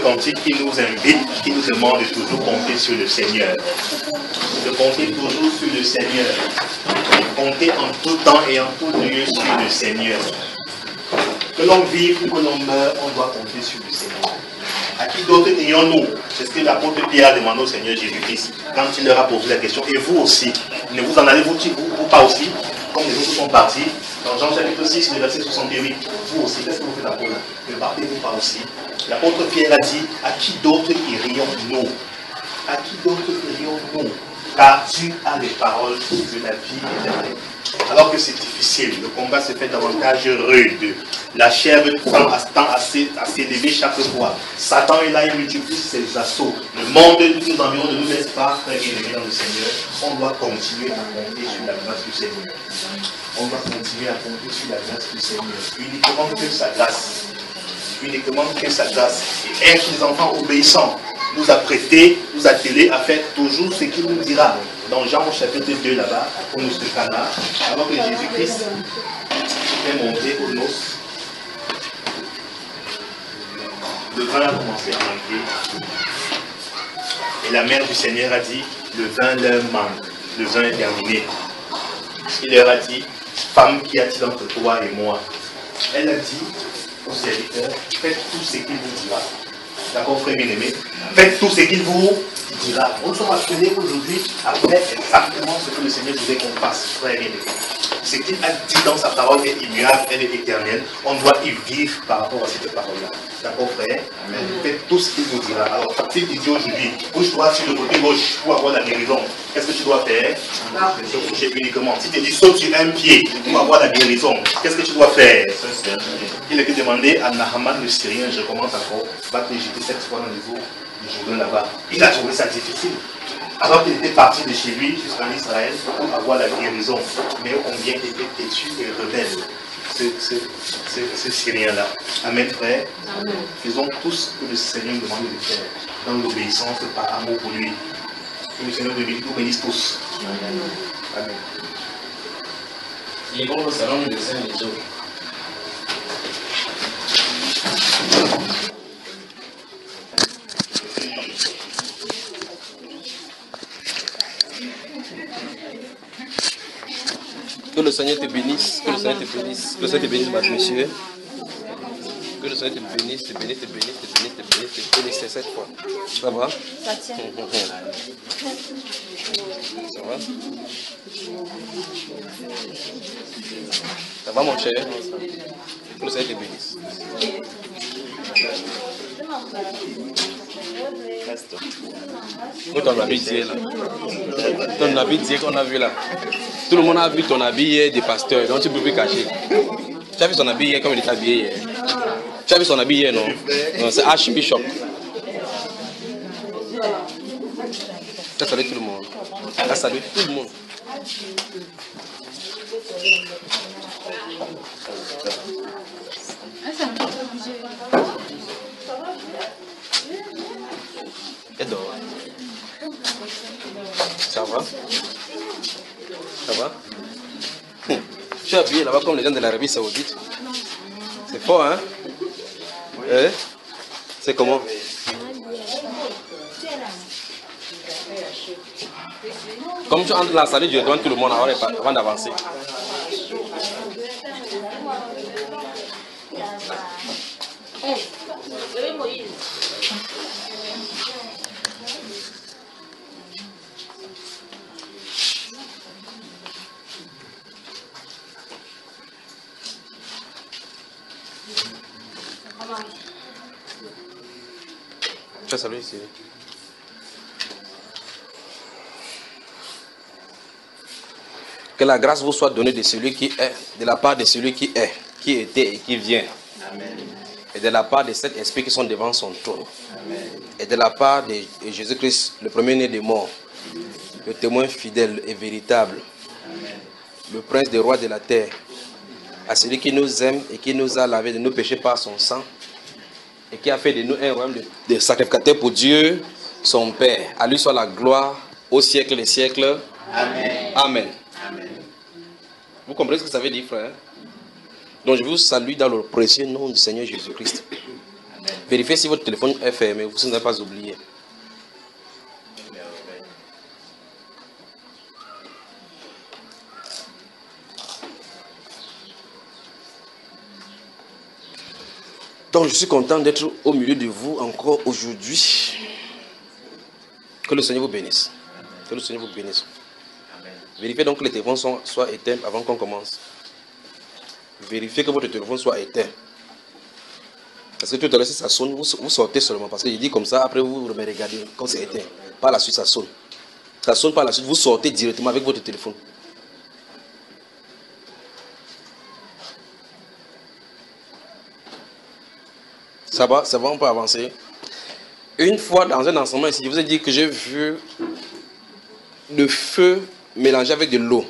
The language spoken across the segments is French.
cantique, il nous invite, il nous demande de toujours compter sur le Seigneur. De compter toujours sur le Seigneur. Compter en tout temps et en tout lieu sur le Seigneur. Que l'on vive ou que l'on meure, on doit compter sur le Seigneur. À qui d'autre ayons-nous? C'est ce que l'apôtre Pierre a demandé au Seigneur Jésus-Christ quand il leur a posé la question. Et vous aussi, ne vous en allez-vous pas aussi, comme les autres sont partis? Dans Jean chapitre 6, le verset 68, vous aussi, qu'est-ce que vous faites l'apôtre? Ne partez-vous pas aussi? L'apôtre Pierre a dit, à qui d'autre irions-nous? À qui d'autre irions-nous? Car tu as les paroles de la vie éternelle. Alors que c'est difficile, le combat se fait davantage rude. La chair tend à s'élever chaque fois. Satan est là, il multiplie ses assauts. Le monde qui nous environne ne nous laisse pas très bien aimés dans le Seigneur. On doit continuer à compter sur la grâce du Seigneur. On doit continuer à compter sur la grâce du Seigneur. Uniquement que sa grâce. Uniquement que sa grâce. Et être des enfants obéissants nous a prêté, nous a télé à faire toujours ce qu'il nous dira. Dans Jean chapitre 2 là-bas, au nous de Cana, alors que Jésus-Christ est monté aux noces, le vin a commencé à manquer. Et la mère du Seigneur a dit, le vin leur manque, le vin est terminé. Il leur a dit, femme, qu'y a-t-il entre toi et moi? Elle a dit au serviteur, faites tout ce qu'il vous dira. D'accord, frère bien-aimé? Faites tout ce qu'il vous dira. Nous sommes appelés aujourd'hui à faire exactement ce que le Seigneur voulait qu'on fasse, frère bien-aimé. Ce qu'il a dit dans sa parole est immuable, elle est éternelle. On doit y vivre par rapport à cette parole-là. D'accord, frère? Amen. Faites tout ce qu'il vous dira. Alors, s'il te dit aujourd'hui, bouge-toi sur le côté gauche pour avoir la guérison, qu'est-ce que tu dois faire? Se coucher uniquement. S'il te dit, saute sur un pied pour avoir la guérison, qu'est-ce que tu dois faire? Il était demandé à Naaman le Syrien, je commence encore, va te jeter 7 fois dans les eaux du Jourdain là-bas. Il a trouvé ça difficile. Alors qu'il était parti de chez lui jusqu'en Israël pour avoir la guérison. Mais combien il était têtu et rebelle, ce Syrien-là. Amen, frère. Amen. Faisons tout ce que le Seigneur nous demande de faire, dans l'obéissance, par amour pour lui. Que le Seigneur nous bénisse tous. Amen. Amen. Il est bon au salon de Saint-Lézo. Que le Seigneur te bénisse, que le Seigneur te bénisse, que le Seigneur te bénisse, ma monsieur. Que le Seigneur te bénisse, te bénisse, te bénisse, te bénisse, te bénisse, te bénisse cette fois. Ça va? Ça tient. Ça va? Ça va, mon cher? Que le Seigneur te bénisse. Où ton habit d'hier là? Ton habit d'hier qu'on a vu là? Tout le monde a vu ton habit hier des pasteurs, donc tu ne peux plus cacher. Tu as vu son habit hier comme il était habillé hier? Tu as vu son habit hier, non? Non, c'est Archbishop. Ça salue tout le monde. Ça salue tout le monde. Et dehors. Ça va? Ça va? Je suis habillé là-bas comme les gens de l'Arabie Saoudite. C'est fort, hein? Eh? C'est comment? Comme tu entres dans la salle, je demande tout le monde avant d'avancer. Salut ici. Que la grâce vous soit donnée de celui qui est, de la part de celui qui est, qui était et qui vient. Amen. Et de la part de cet esprit qui sont devant son trône. Amen. Et de la part de Jésus-Christ, le premier-né des morts, le témoin fidèle et véritable, amen, le prince des rois de la terre, à celui qui nous aime et qui nous a lavé de nos péchés par son sang, et qui a fait de nous un royaume de sacrificateurs pour Dieu, son Père. À lui soit la gloire au siècle des siècles. Amen. Amen. Amen. Vous comprenez ce que ça veut dire, frère? Donc je vous salue dans le précieux nom du Seigneur Jésus-Christ. Vérifiez si votre téléphone est fermé, vous n'avez pas oublié. Donc je suis content d'être au milieu de vous encore aujourd'hui. Que le Seigneur vous bénisse. Que le Seigneur vous bénisse. Vérifiez donc que les téléphones soient éteints avant qu'on commence. Vérifiez que votre téléphone soit éteint. Parce que tout à l'heure, si ça sonne, vous sortez seulement. Parce que je dis comme ça, après vous me regardez quand c'est éteint. Par la suite, ça sonne. Ça sonne par la suite, vous sortez directement avec votre téléphone. Ça va, on peut avancer. Une fois dans un enseignement ici, je vous ai dit que j'ai vu le feu mélangé avec de l'eau.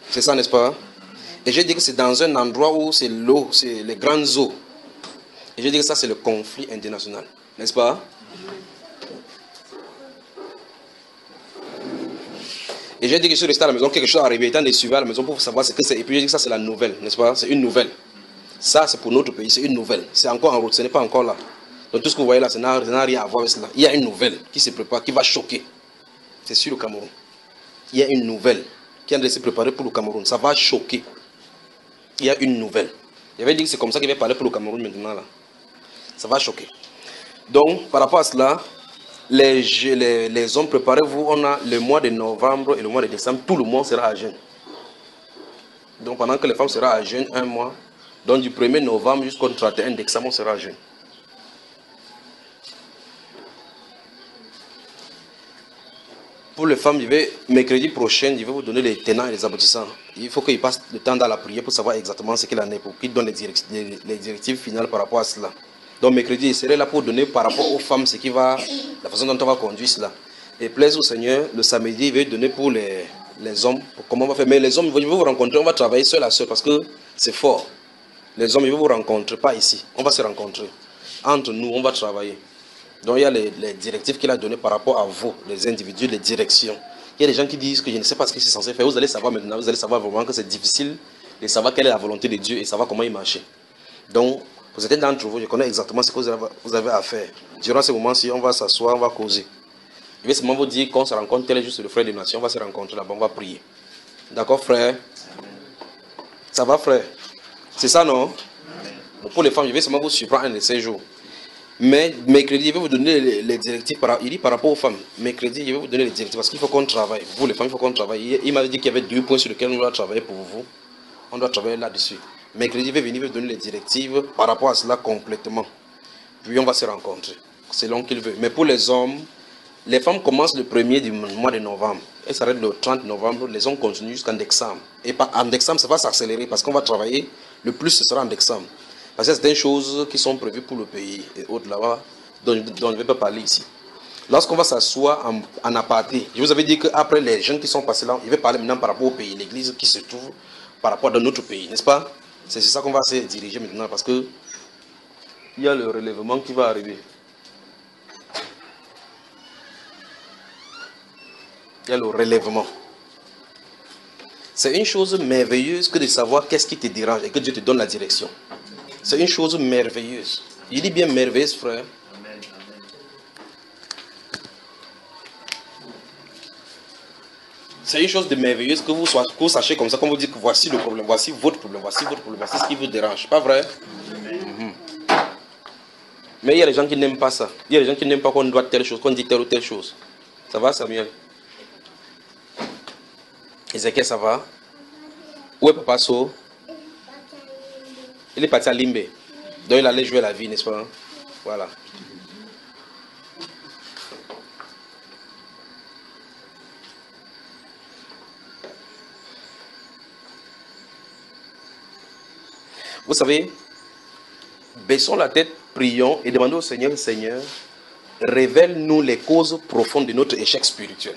C'est ça, n'est-ce pas? Et j'ai dit que c'est dans un endroit où c'est l'eau, c'est les grandes eaux. Et j'ai dit que ça, c'est le conflit international. N'est-ce pas? Et j'ai dit que je suis resté à la maison, quelque chose est arrivé, étant des suivants à la maison pour savoir ce que c'est. Et puis j'ai dit que ça, c'est la nouvelle, n'est-ce pas? C'est une nouvelle. Ça, c'est pour notre pays, c'est une nouvelle. C'est encore en route, ce n'est pas encore là. Donc tout ce que vous voyez là, ça n'a rien à voir avec cela. Il y a une nouvelle qui se prépare, qui va choquer. C'est sur le Cameroun. Il y a une nouvelle qui est en train de se préparer pour le Cameroun. Ça va choquer. Il y a une nouvelle. Il avait dit que c'est comme ça qu'il va parler pour le Cameroun maintenant là. Ça va choquer. Donc, par rapport à cela, les hommes, préparez-vous. On a le mois de novembre et le mois de décembre. Tout le monde sera à jeûne. Donc, pendant que les femmes seront à jeûne un mois, donc du 1er novembre jusqu'au 31 décembre, on sera à jeûne. Pour les femmes, mercredi prochain, je vais vous donner les tenants et les aboutissants. Il faut qu'ils passent le temps dans la prière pour savoir exactement ce qu'il en est, pour qu'ils donnent les directives finales par rapport à cela. Donc mercredi, je serai là pour donner par rapport aux femmes ce qui va, la façon dont on va conduire cela. Et plaise au Seigneur, le samedi, il va donner pour les hommes, pour comment on va faire. Mais les hommes, ils vont vous rencontrer, on va travailler seul à seul parce que c'est fort. Les hommes, ils vont vous rencontrer, pas ici. On va se rencontrer. Entre nous, on va travailler. Donc il y a les directives qu'il a données par rapport à vous, les individus, les directions. Il y a des gens qui disent que je ne sais pas ce que c'est censé faire. Vous allez savoir maintenant, vous allez savoir vraiment que c'est difficile de savoir quelle est la volonté de Dieu et savoir comment il marche. Donc, pour certains d'entre vous, je connais exactement ce que vous avez à faire. Durant ce moment-ci, on va s'asseoir, on va causer. Je vais seulement vous dire qu'on se rencontre tel jour sur le frère des nations, on va se rencontrer là-bas, on va prier. D'accord, frère? Ça va, frère? C'est ça, non? Bon, pour les femmes, je vais seulement vous surprendre un de ces jours. Mais mercredi, je vais vous donner les directives. Il dit par rapport aux femmes. Mercredi, je vais vous donner les directives parce qu'il faut qu'on travaille. Vous, les femmes, il faut qu'on travaille. Il m'avait dit qu'il y avait 2 points sur lesquels on doit travailler pour vous. On doit travailler là-dessus. Mercredi, je vais venir vous donner les directives par rapport à cela complètement. Puis on va se rencontrer selon qu'il veut. Mais pour les hommes, les femmes commencent le 1er du mois de novembre. Elles s'arrêtent le 30 novembre. Les hommes continuent jusqu'en décembre. Et en décembre, ça va s'accélérer parce qu'on va travailler. Le plus, ce sera en décembre. Parce que c'est des choses qui sont prévues pour le pays et autres là-bas, dont je ne vais pas parler ici. Lorsqu'on va s'asseoir en aparté, je vous avais dit qu'après les jeunes qui sont passés là, je vais parler maintenant par rapport au pays, l'église qui se trouve par rapport à notre pays, n'est-ce pas? C'est ça qu'on va se diriger maintenant parce que il y a le relèvement qui va arriver. Il y a le relèvement. C'est une chose merveilleuse que de savoir qu'est-ce qui te dérange et que Dieu te donne la direction. C'est une chose merveilleuse. Il dit bien merveilleuse, frère. C'est une chose de merveilleuse que vous sachiez comme ça, qu'on vous dit que voici le problème, voici votre problème, voici ce qui vous dérange. Pas vrai? Mais il y a des gens qui n'aiment pas ça. Il y a des gens qui n'aiment pas qu'on doit telle chose, qu'on dit telle ou telle chose. Ça va, Samuel? Ezekiel, ça va? Où est Papa So? Il est parti à Limbe. Donc il allait jouer la vie, n'est-ce pas? Voilà. Vous savez, baissons la tête, prions et demandons au Seigneur, Seigneur, révèle-nous les causes profondes de notre échec spirituel.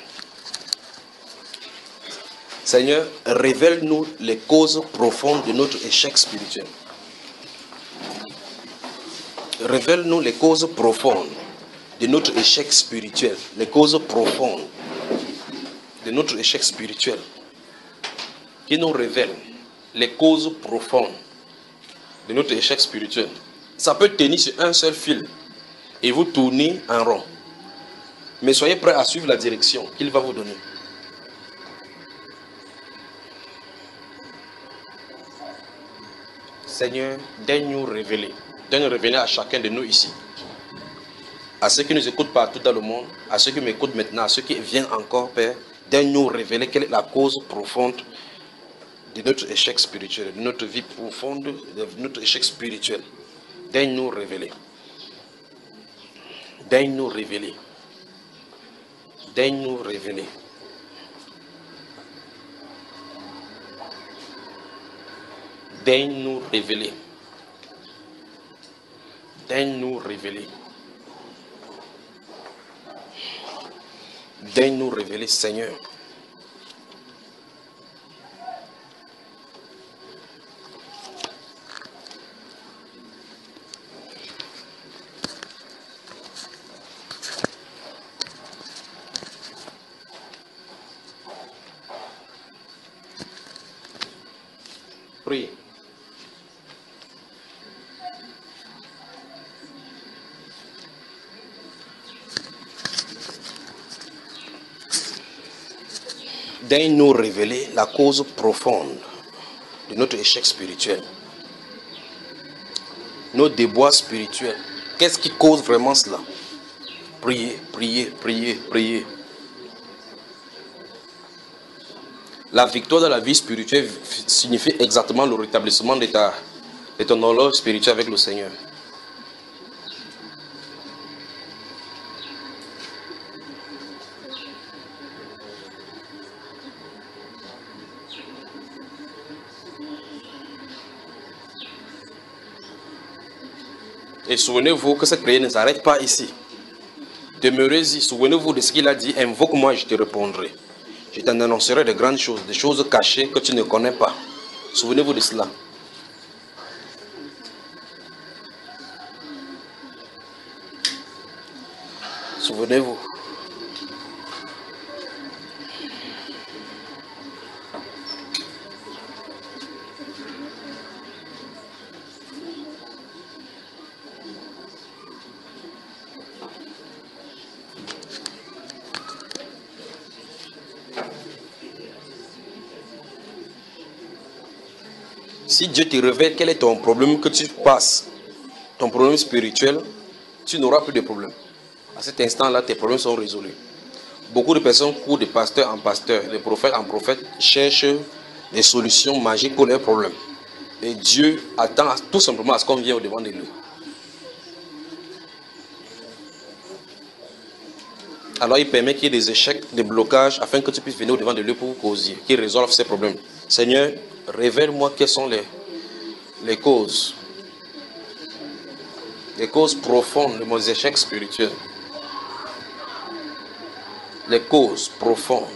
Seigneur, révèle-nous les causes profondes de notre échec spirituel. Révèle-nous les causes profondes de notre échec spirituel. Les causes profondes de notre échec spirituel. Qui nous révèle les causes profondes de notre échec spirituel. Ça peut tenir sur un seul fil et vous tournez en rond. Mais soyez prêts à suivre la direction qu'il va vous donner. Seigneur, donne-nous révéler. Donne-nous révéler à chacun de nous ici. À ceux qui nous écoutent partout dans le monde, à ceux qui m'écoutent maintenant, à ceux qui viennent encore, Père, donne-nous révéler quelle est la cause profonde de notre échec spirituel, de notre vie profonde, de notre échec spirituel. Donne-nous révéler. Donne-nous révéler. Donne-nous révéler. Donne-nous révéler. Donne-nous révéler. Donne-nous révéler, Seigneur. Prie. Donne-nous révéler la cause profonde de notre échec spirituel. Nos déboires spirituels. Qu'est-ce qui cause vraiment cela? Priez, priez, priez, priez. La victoire dans la vie spirituelle signifie exactement le rétablissement de ton horloge spirituelle avec le Seigneur. Et souvenez-vous que cette prière ne s'arrête pas ici. Demeurez-y, souvenez-vous de ce qu'il a dit, invoque-moi et je te répondrai. Je t'en annoncerai de grandes choses, des choses cachées que tu ne connais pas. Souvenez-vous de cela. Souvenez-vous. Si Dieu te révèle quel est ton problème que tu passes, ton problème spirituel, tu n'auras plus de problème. À cet instant-là, tes problèmes sont résolus. Beaucoup de personnes courent de pasteur en pasteur, de prophète en prophète, cherchent des solutions magiques pour leurs problèmes. Et Dieu attend tout simplement à ce qu'on vienne au-devant de lui. Alors il permet qu'il y ait des échecs, des blocages, afin que tu puisses venir au-devant de lui pour causer, qu'il résolve ces problèmes. Seigneur, révèle-moi quelles sont les causes profondes de mon échec spirituel. Les causes profondes.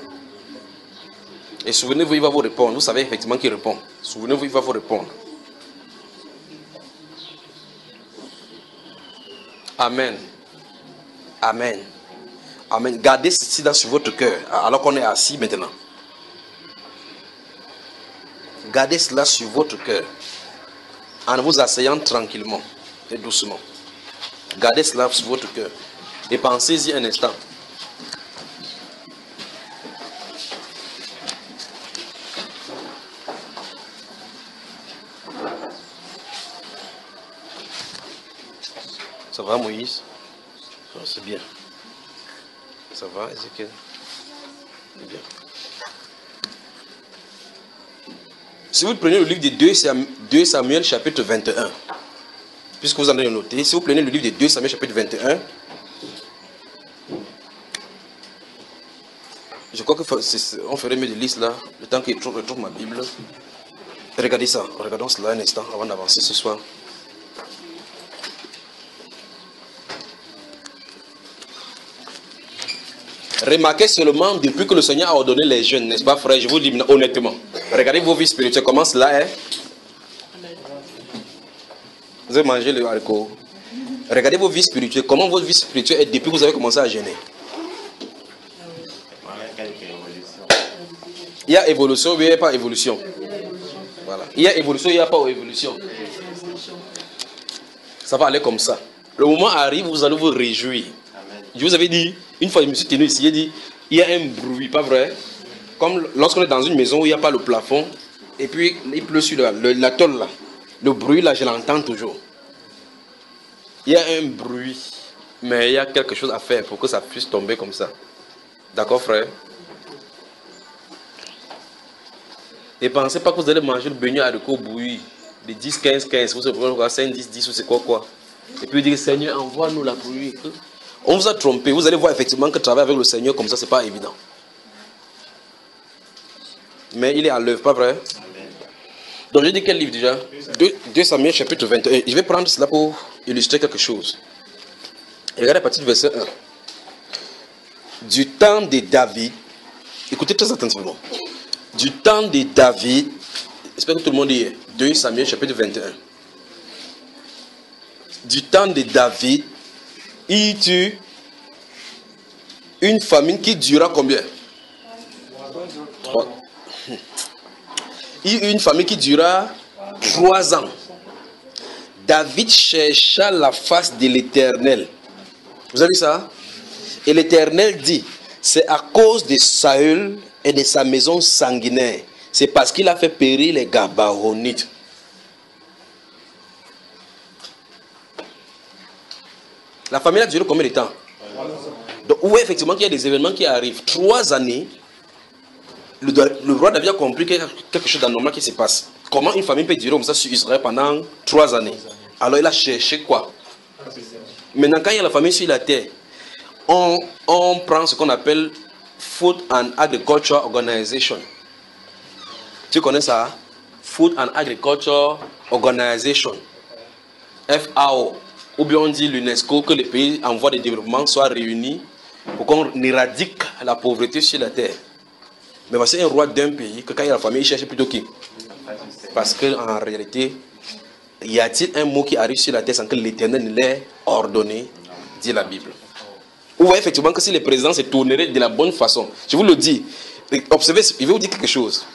Et souvenez-vous, il va vous répondre. Vous savez effectivement qu'il répond. Souvenez-vous, il va vous répondre. Amen. Amen. Amen. Gardez ceci là sur votre cœur, alors qu'on est assis maintenant. Gardez cela sur votre cœur, en vous asseyant tranquillement et doucement. Gardez cela sur votre cœur et pensez-y un instant. Ça va, Moïse? C'est bien. Ça va, Ézéchiel? C'est bien. Si vous prenez le livre de 2 Samuel chapitre 21, puisque vous en avez noté, si vous prenez le livre de 2 Samuel chapitre 21, je crois qu'on ferait mieux de lire cela, le temps que je retrouve ma Bible. Regardez ça, regardons cela un instant avant d'avancer ce soir. Remarquez seulement depuis que le Seigneur a ordonné les jeûnes, n'est-ce pas frère? Je vous dis honnêtement. Regardez vos vies spirituelles, comment cela est. Vous avez mangé le haricot. Regardez vos vies spirituelles, comment votre vie spirituelle est depuis que vous avez commencé à jeûner. Il y a évolution, mais il n'y a pas évolution. Voilà. Il y a évolution, il n'y a pas évolution. ça va aller comme ça. Le moment arrive, vous allez vous réjouir. Amen. Je vous avais dit, une fois je me suis tenu ici, j'ai dit, il y a un bruit, pas vrai? Comme lorsqu'on est dans une maison où il n'y a pas le plafond, et puis il pleut sur la tôle là. Le bruit là, je l'entends toujours. Il y a un bruit, mais il y a quelque chose à faire pour que ça puisse tomber comme ça. D'accord, frère? Ne pensez pas que vous allez manger le beignet à haricot bouilli de 10, 15, 15, vous savez quoi, 5, 10, 10 ou c'est quoi. Et puis dire, Seigneur, envoie-nous la pluie. On vous a trompé. Vous allez voir effectivement que travailler avec le Seigneur comme ça, c'est pas évident. Mais il est à l'œuvre, pas vrai? Donc je dis quel livre déjà? 2 Samuel chapitre 21. Je vais prendre cela pour illustrer quelque chose. Regardez à partir du verset 1. Du temps de David, écoutez très attentivement. Du temps de David, j'espère que tout le monde y est. 2 Samuel chapitre 21. Du temps de David, il tue une famine qui dura combien? 3. Une famille qui dura 3 ans. David chercha la face de l'Éternel. Vous avez vu ça? Et l'Éternel dit, c'est à cause de Saül et de sa maison sanguinaire. C'est parce qu'il a fait périr les Gabaonites. La famille a duré combien de temps? Donc, oui, effectivement, qu'il y a des événements qui arrivent. 3 années. Le roi David a compris qu'il y a quelque chose d'anormal qui se passe. Comment une famille peut durer comme ça sur Israël pendant 3 années? Alors il a cherché quoi? Maintenant, quand il y a la famille sur la terre, on prend ce qu'on appelle Food and Agriculture Organization. Tu connais ça? Food and Agriculture Organization. FAO. Ou bien on dit l'UNESCO, que les pays en voie de développement soient réunis pour qu'on éradique la pauvreté sur la terre. Mais voici un roi d'un pays que quand il y a la famille, il cherche plutôt qui? Parce qu'en réalité, y a-t-il un mot qui arrive sur la terre sans que l'Éternel ne l'ait ordonné, dit la Bible. Vous voyez effectivement que si les présidents se tourneraient de la bonne façon, je vous le dis, observez, je vais vous dire quelque chose.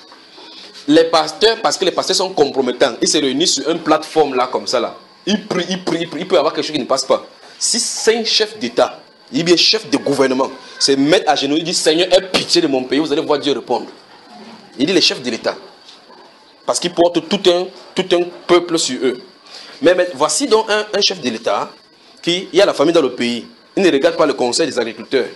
Les pasteurs, parce que les pasteurs sont compromettants, ils se réunissent sur une plateforme là, comme ça là. Ils prient, il peut y avoir quelque chose qui ne passe pas. Si 5 chefs d'État, il y a chef de gouvernement, se mettent à genoux, ils disent Seigneur, aie pitié de mon pays, vous allez voir Dieu répondre. Il dit les chefs de l'État. Parce qu'ils portent tout un peuple sur eux. Mais voici donc un chef de l'État qui, il y a la famille dans le pays. Il ne regarde pas le conseil des agriculteurs.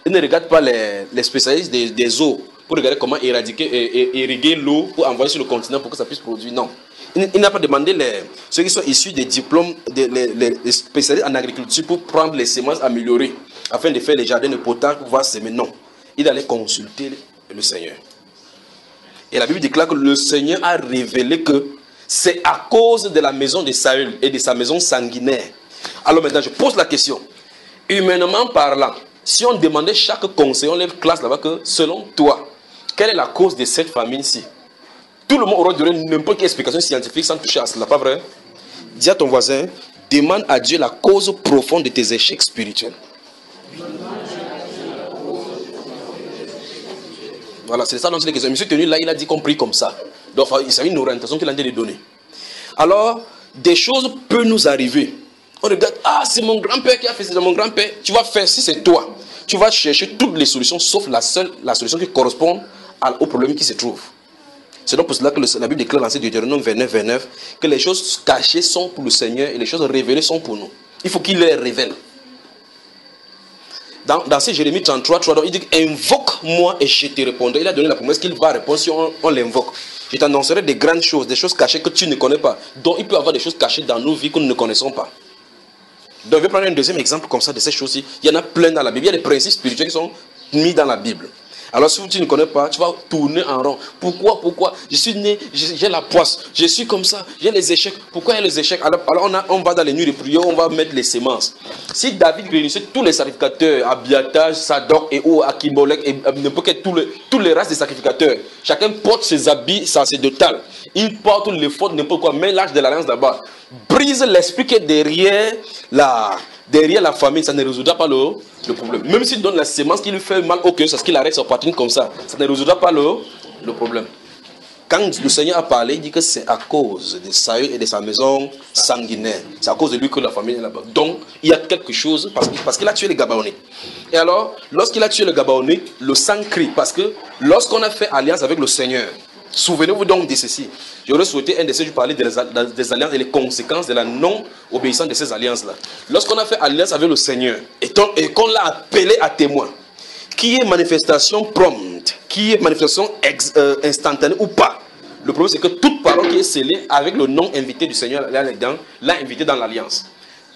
Il ne regarde pas les spécialistes des eaux pour regarder comment irriguer l'eau pour envoyer sur le continent pour que ça puisse produire. Non. Il n'a pas demandé ceux qui sont issus des diplômes, les spécialistes en agriculture pour prendre les semences améliorées afin de faire les jardins de potage pour pouvoir semer. Non. Il allait consulter le Seigneur. Et la Bible déclare que le Seigneur a révélé que c'est à cause de la maison de Saül et de sa maison sanguinaire. Alors maintenant, je pose la question. Humainement parlant, si on demandait chaque conseil, on lève classe là-bas que selon toi, quelle est la cause de cette famine-ci? Tout le monde aurait donné n'importe quelle explication scientifique sans toucher à cela, pas vrai? Dis à ton voisin, demande à Dieu la cause profonde de tes échecs spirituels. Voilà, c'est ça donc c'est les questions. Monsieur Tenu là, il a dit qu'on prie comme ça. Donc il s'agit d'une orientation qu'il a de donner. Alors, des choses peuvent nous arriver. On regarde, ah c'est mon grand-père qui a fait, c'est mon grand-père. Tu vas faire, si c'est toi, tu vas chercher toutes les solutions, sauf la solution qui correspond au problème qui se trouve. C'est donc pour cela que la Bible déclare dans Deutéronome 29, 29 que les choses cachées sont pour le Seigneur et les choses révélées sont pour nous. Il faut qu'il les révèle. Dans ce Jérémie 33, 3, donc, il dit invoque-moi et je te répondrai. Il a donné la promesse qu'il va répondre si on l'invoque. Je t'annoncerai des grandes choses, des choses cachées que tu ne connais pas. Donc il peut y avoir des choses cachées dans nos vies que nous ne connaissons pas. Donc je vais prendre un deuxième exemple comme ça de ces choses-ci. Il y en a plein dans la Bible. Il y a des principes spirituels qui sont mis dans la Bible. Alors si tu ne connais pas, tu vas tourner en rond. Pourquoi? Je suis né, j'ai la poisse, je suis comme ça, j'ai les échecs. Pourquoi il y a les échecs? Alors on va dans les nuits de prière, on va mettre les semences. Si David réunissait tous les sacrificateurs, Abiatar, Sadok et Akimolek, et n'importe quel, tous les races des sacrificateurs, chacun porte ses habits sacerdotaux. Il porte les fautes, n'importe quoi, met l'âge de l'alliance là-bas. Brise l'esprit qui est derrière la famille, ça ne résoudra pas le problème. Même s'il donne la sémence qui lui fait mal au cœur, c'est ce qu'il arrête sa poitrine comme ça. Ça ne résoudra pas le problème. quand le Seigneur a parlé, il dit que c'est à cause de Saül et de sa maison sanguinaire. C'est à cause de lui que la famille est là-bas. Donc, il y a quelque chose, parce qu'il a tué les Gabaonites. Et alors, lorsqu'il a tué les Gabaonites, le sang crie. Parce que lorsqu'on a fait alliance avec le Seigneur, souvenez-vous donc de ceci. J'aurais souhaité un de ces jours parler des alliances et les conséquences de la non-obéissance de ces alliances-là. Lorsqu'on a fait alliance avec le Seigneur et qu'on l'a appelé à témoin, qui est manifestation prompte, qui est manifestation instantanée ou pas. Le problème, c'est que toute parole qui est scellée avec le nom invité du Seigneur l'a invité dans l'alliance.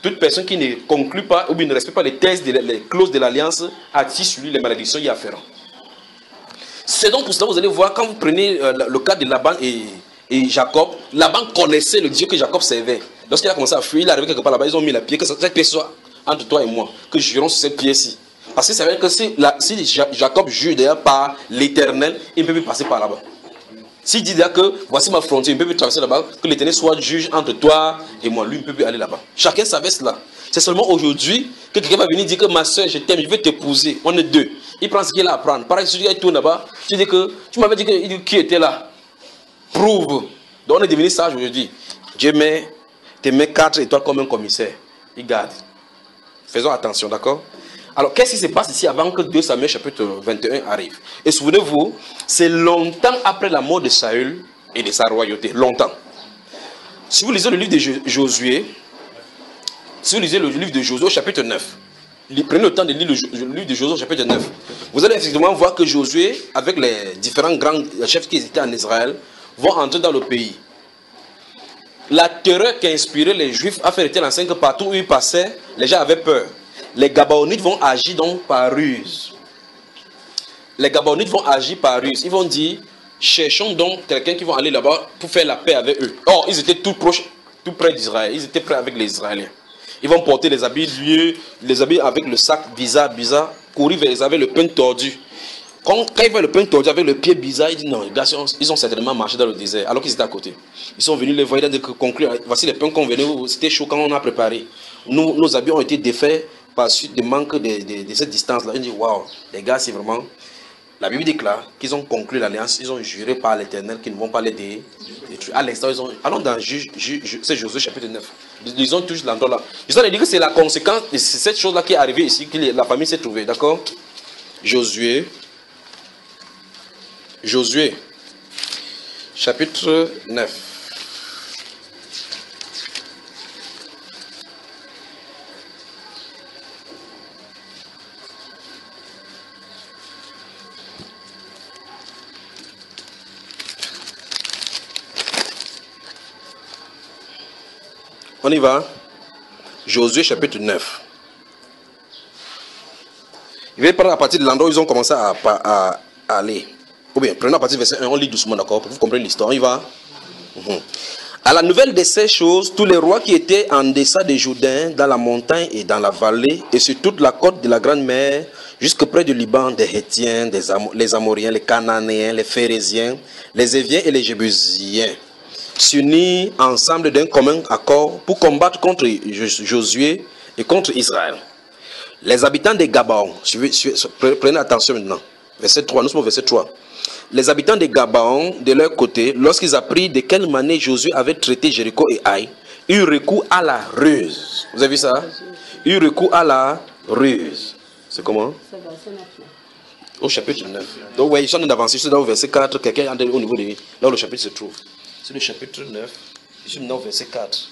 Toute personne qui ne conclut pas ou bien ne respecte pas les clauses de l'alliance attire sur lui les malédictions y afférentes. C'est donc pour cela que vous allez voir, quand vous prenez le cas de Laban et Jacob, Laban connaissait le Dieu que Jacob servait. Lorsqu'il a commencé à fuir, il est arrivé quelque part là-bas, ils ont mis la pierre, que cette pierre soit entre toi et moi, que jurons sur cette pierre-ci. Parce que c'est vrai que si Jacob jure d'ailleurs par l'Éternel, il ne peut plus passer par là-bas. S'il dit d'ailleurs que voici ma frontière, il ne peut plus traverser là-bas, que l'Éternel soit juge entre toi et moi, lui il ne peut plus aller là-bas. Chacun savait cela. C'est seulement aujourd'hui que quelqu'un va venir dire que ma soeur, je t'aime, je veux t'épouser. On est deux. Il prend ce qu'il a à prendre. Pareil, si il tourne là-bas, tu dis que tu m'avais dit que qui était là. Prouve. Donc on est devenu sage aujourd'hui. Dieu te met 4 étoiles comme un commissaire. Il garde. Faisons attention, d'accord? Alors, qu'est-ce qui se passe ici avant que 2 Samuel chapitre 21 arrive? Et souvenez-vous, c'est longtemps après la mort de Saül et de sa royauté. Longtemps. Si vous lisez le livre de Josué, au chapitre 9, prenez le temps de lire le livre de Josué au chapitre 9, vous allez effectivement voir que Josué, avec les différents grands chefs qui étaient en Israël, vont entrer dans le pays. La terreur qui a inspiré les Juifs a fait rester l'enseigne que partout où ils passaient, les gens avaient peur. Les Gabaonites vont agir donc par ruse. Les Gabaonites vont agir par ruse. Ils vont dire, cherchons donc quelqu'un qui va aller là-bas pour faire la paix avec eux. Or, ils étaient tout près d'Israël. Ils étaient prêts avec les Israéliens. Ils vont porter les habits lieux, les habits avec le sac bizarre, courir vers les avec le pain tordu. Quand ils voient le pain tordu avec le pied bizarre, ils disent non, ils ont certainement marché dans le désert alors qu'ils étaient à côté. Ils sont venus les voir, ils ont dit que conclure, voici les pains qu'on venait, c'était chaud quand on a préparé. Nos habits ont été défaits par suite du manque de cette distance-là. Ils disent waouh, les gars, c'est vraiment. La Bible déclare qu'ils ont conclu l'alliance, ils ont juré par l'Éternel qu'ils ne vont pas les détruire. À l'instant, allons dans c'est Josué chapitre 9. Lisons tous l'endroit là. Ils ont dit que c'est la conséquence de cette chose-là qui est arrivée ici, que la famille s'est trouvée. D'accord? Josué, chapitre 9. On y va. Josué chapitre 9. Il va prendre à partir de l'endroit où ils ont commencé à aller. Ou bien, prenons à partir du verset 1, on lit doucement, d'accord, pour que vous compreniez l'histoire. On y va. À la nouvelle de ces choses, tous les rois qui étaient en deçà des Jourdains, dans la montagne et dans la vallée, et sur toute la côte de la grande mer, jusque près du Liban, des Hétiens, les Amoriens, les Cananéens, les Phérésiens, les Éviens et les Jébusiens, s'unirent ensemble d'un commun accord pour combattre contre Josué et contre Israël. Les habitants des Gabaon, prenez attention maintenant, verset 3, nous sommes au verset 3. Les habitants des Gabaon, de leur côté, lorsqu'ils apprirent de quelle manière Josué avait traité Jéricho et Haï, eurent recours à la ruse. Vous avez vu ça? Eurent recours à la ruse. C'est comment? Au chapitre 9. Donc, ouais, ils sont d'avancer, c'est dans le verset 4, quelqu'un au niveau de là où le chapitre se trouve. C'est le chapitre 9, je suis maintenant au verset 4.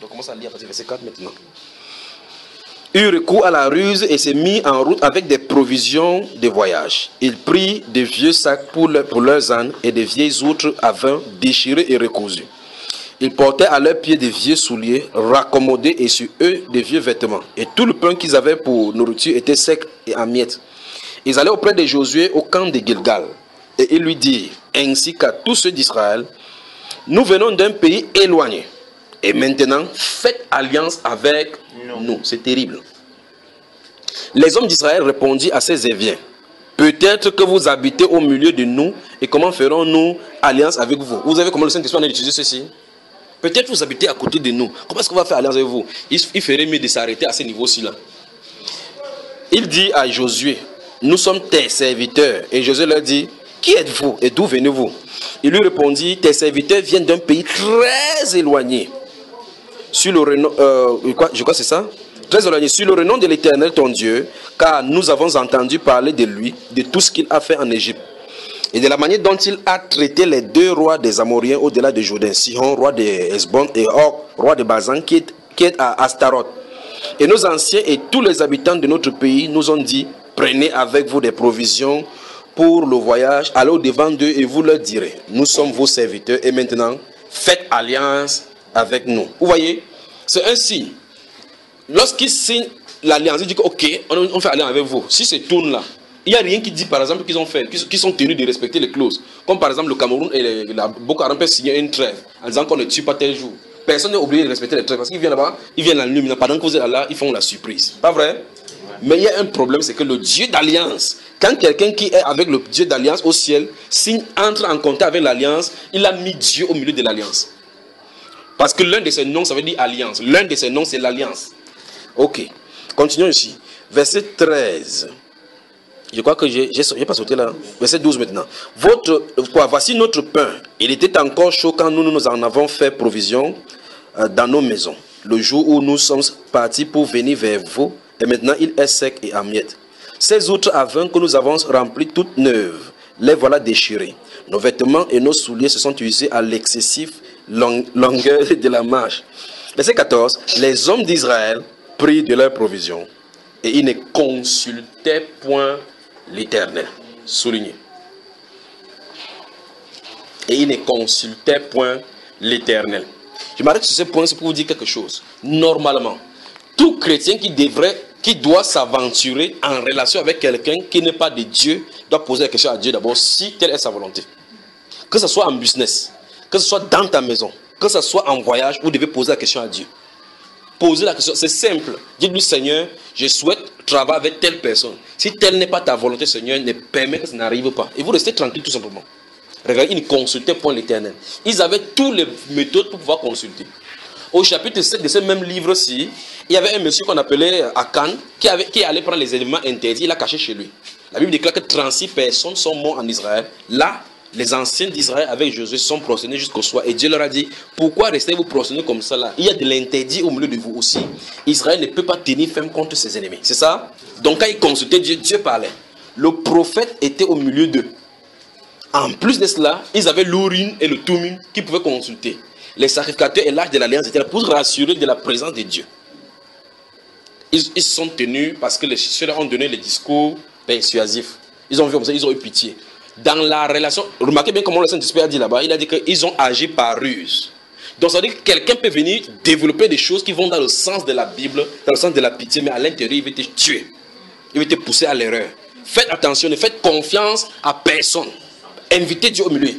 Donc, commence à lire à partir du verset 4 maintenant. Eut recours à la ruse et s'est mis en route avec des provisions de voyage. Il prit des vieux sacs pour leurs ânes et des vieilles outres à vin déchirées et recousues. Ils portaient à leurs pieds des vieux souliers raccommodés et sur eux des vieux vêtements. Et tout le pain qu'ils avaient pour nourriture était sec et en miettes. Ils allaient auprès de Josué au camp de Gilgal. Et ils lui dirent, ainsi qu'à tous ceux d'Israël, nous venons d'un pays éloigné. Et maintenant, faites alliance avec nous. C'est terrible. Les hommes d'Israël répondirent à ces Éviens, peut-être que vous habitez au milieu de nous, et comment ferons-nous alliance avec vous? Vous avez comment le Saint-Esprit a utilisé ceci? Peut-être que vous habitez à côté de nous. Comment est-ce qu'on va faire alliance avec vous? Il ferait mieux de s'arrêter à ce niveau-ci là. Il dit à Josué, nous sommes tes serviteurs. Et Josué leur dit, qui êtes-vous et d'où venez-vous? Il lui répondit, tes serviteurs viennent d'un pays très éloigné. Sur le renom, je crois que c'est ça? Très éloigné, sur le renom de l'Éternel ton Dieu, car nous avons entendu parler de lui, de tout ce qu'il a fait en Égypte, et de la manière dont il a traité les 2 rois des Amoriens au-delà de Jourdain, Sihon, roi de Hesbon, et Og, roi de Bazan, qui est à Astaroth. Et nos anciens et tous les habitants de notre pays nous ont dit, prenez avec vous des provisions pour le voyage, allez au-devant d'eux et vous leur direz, nous sommes vos serviteurs et maintenant, faites alliance avec nous. Vous voyez, c'est un signe. Lorsqu'ils signent l'alliance, ils disent ok, on fait alliance avec vous. Si c'est tourne là, il n'y a rien qui dit par exemple qu'ils ont fait, qu'ils sont tenus de respecter les clauses. Comme par exemple le Cameroun et la Boko Haram peuvent signer une trêve en disant qu'on ne tue pas tel jour. Personne n'est obligé de respecter les trêves parce qu'ils viennent là-bas, ils viennent la nuit, mais pendant que vous êtes là, ils font la surprise. Pas vrai? Mais il y a un problème, c'est que le Dieu d'alliance, quand quelqu'un qui est avec le Dieu d'alliance au ciel, entre en contact avec l'alliance, il a mis Dieu au milieu de l'alliance. Parce que l'un de ses noms, ça veut dire alliance. L'un de ses noms, c'est l'alliance. Ok, continuons ici. Verset 13. Je crois que j'ai pas sauté là. Verset 12 maintenant. Voici notre pain. Il était encore chaud quand nous en avons fait provision dans nos maisons. Le jour où nous sommes partis pour venir vers vous, et maintenant il est sec et en miettes. Ces outres à vin que nous avons remplies toutes neuves, les voilà déchirées. Nos vêtements et nos souliers se sont usés à l'excessive longueur de la marche. Verset 14. Les hommes d'Israël prirent de leurs provisions et ils ne consultaient point l'Éternel. Souligné. Et ils ne consultaient point l'Éternel. Je m'arrête sur ce point, c'est pour vous dire quelque chose. Normalement, tout chrétien qui doit s'aventurer en relation avec quelqu'un qui n'est pas de Dieu, doit poser la question à Dieu d'abord si telle est sa volonté. Que ce soit en business, que ce soit dans ta maison, que ce soit en voyage, vous devez poser la question à Dieu. Posez la question, c'est simple. Dites-lui, Seigneur, je souhaite travailler avec telle personne. Si telle n'est pas ta volonté, Seigneur, ne permet que ça n'arrive pas. Et vous restez tranquille tout simplement. Regardez, ils ne consultaient point l'Éternel. Ils avaient toutes les méthodes pour pouvoir consulter. Au chapitre 7 de ce même livre-ci, il y avait un monsieur qu'on appelait Akan qui allait prendre les éléments interdits, il l'a caché chez lui. La Bible déclare que 36 personnes sont mortes en Israël. Là, les anciens d'Israël avec Josué sont prosternés jusqu'au soir. Et Dieu leur a dit, pourquoi restez-vous prosternés comme ça là? Il y a de l'interdit au milieu de vous aussi. Israël ne peut pas tenir ferme contre ses ennemis. C'est ça? Donc quand ils consultaient Dieu, Dieu parlait. Le prophète était au milieu d'eux. En plus de cela, ils avaient l'Urim et le Thummim qui pouvaient consulter. Les sacrificateurs et l'Arche de l'Alliance étaient là pour rassurer de la présence de Dieu. Ils se sont tenus parce que ceux-là ont donné les discours persuasifs. Ils ont vu comme ça, ils ont eu pitié. Dans la relation, remarquez bien comment le Saint-Esprit a dit là-bas, il a dit qu'ils ont agi par ruse. Donc ça veut dire que quelqu'un peut venir développer des choses qui vont dans le sens de la Bible, dans le sens de la pitié, mais à l'intérieur, il veut te tuer. Il veut te pousser à l'erreur. Faites attention, ne faites confiance à personne. Invitez Dieu au milieu.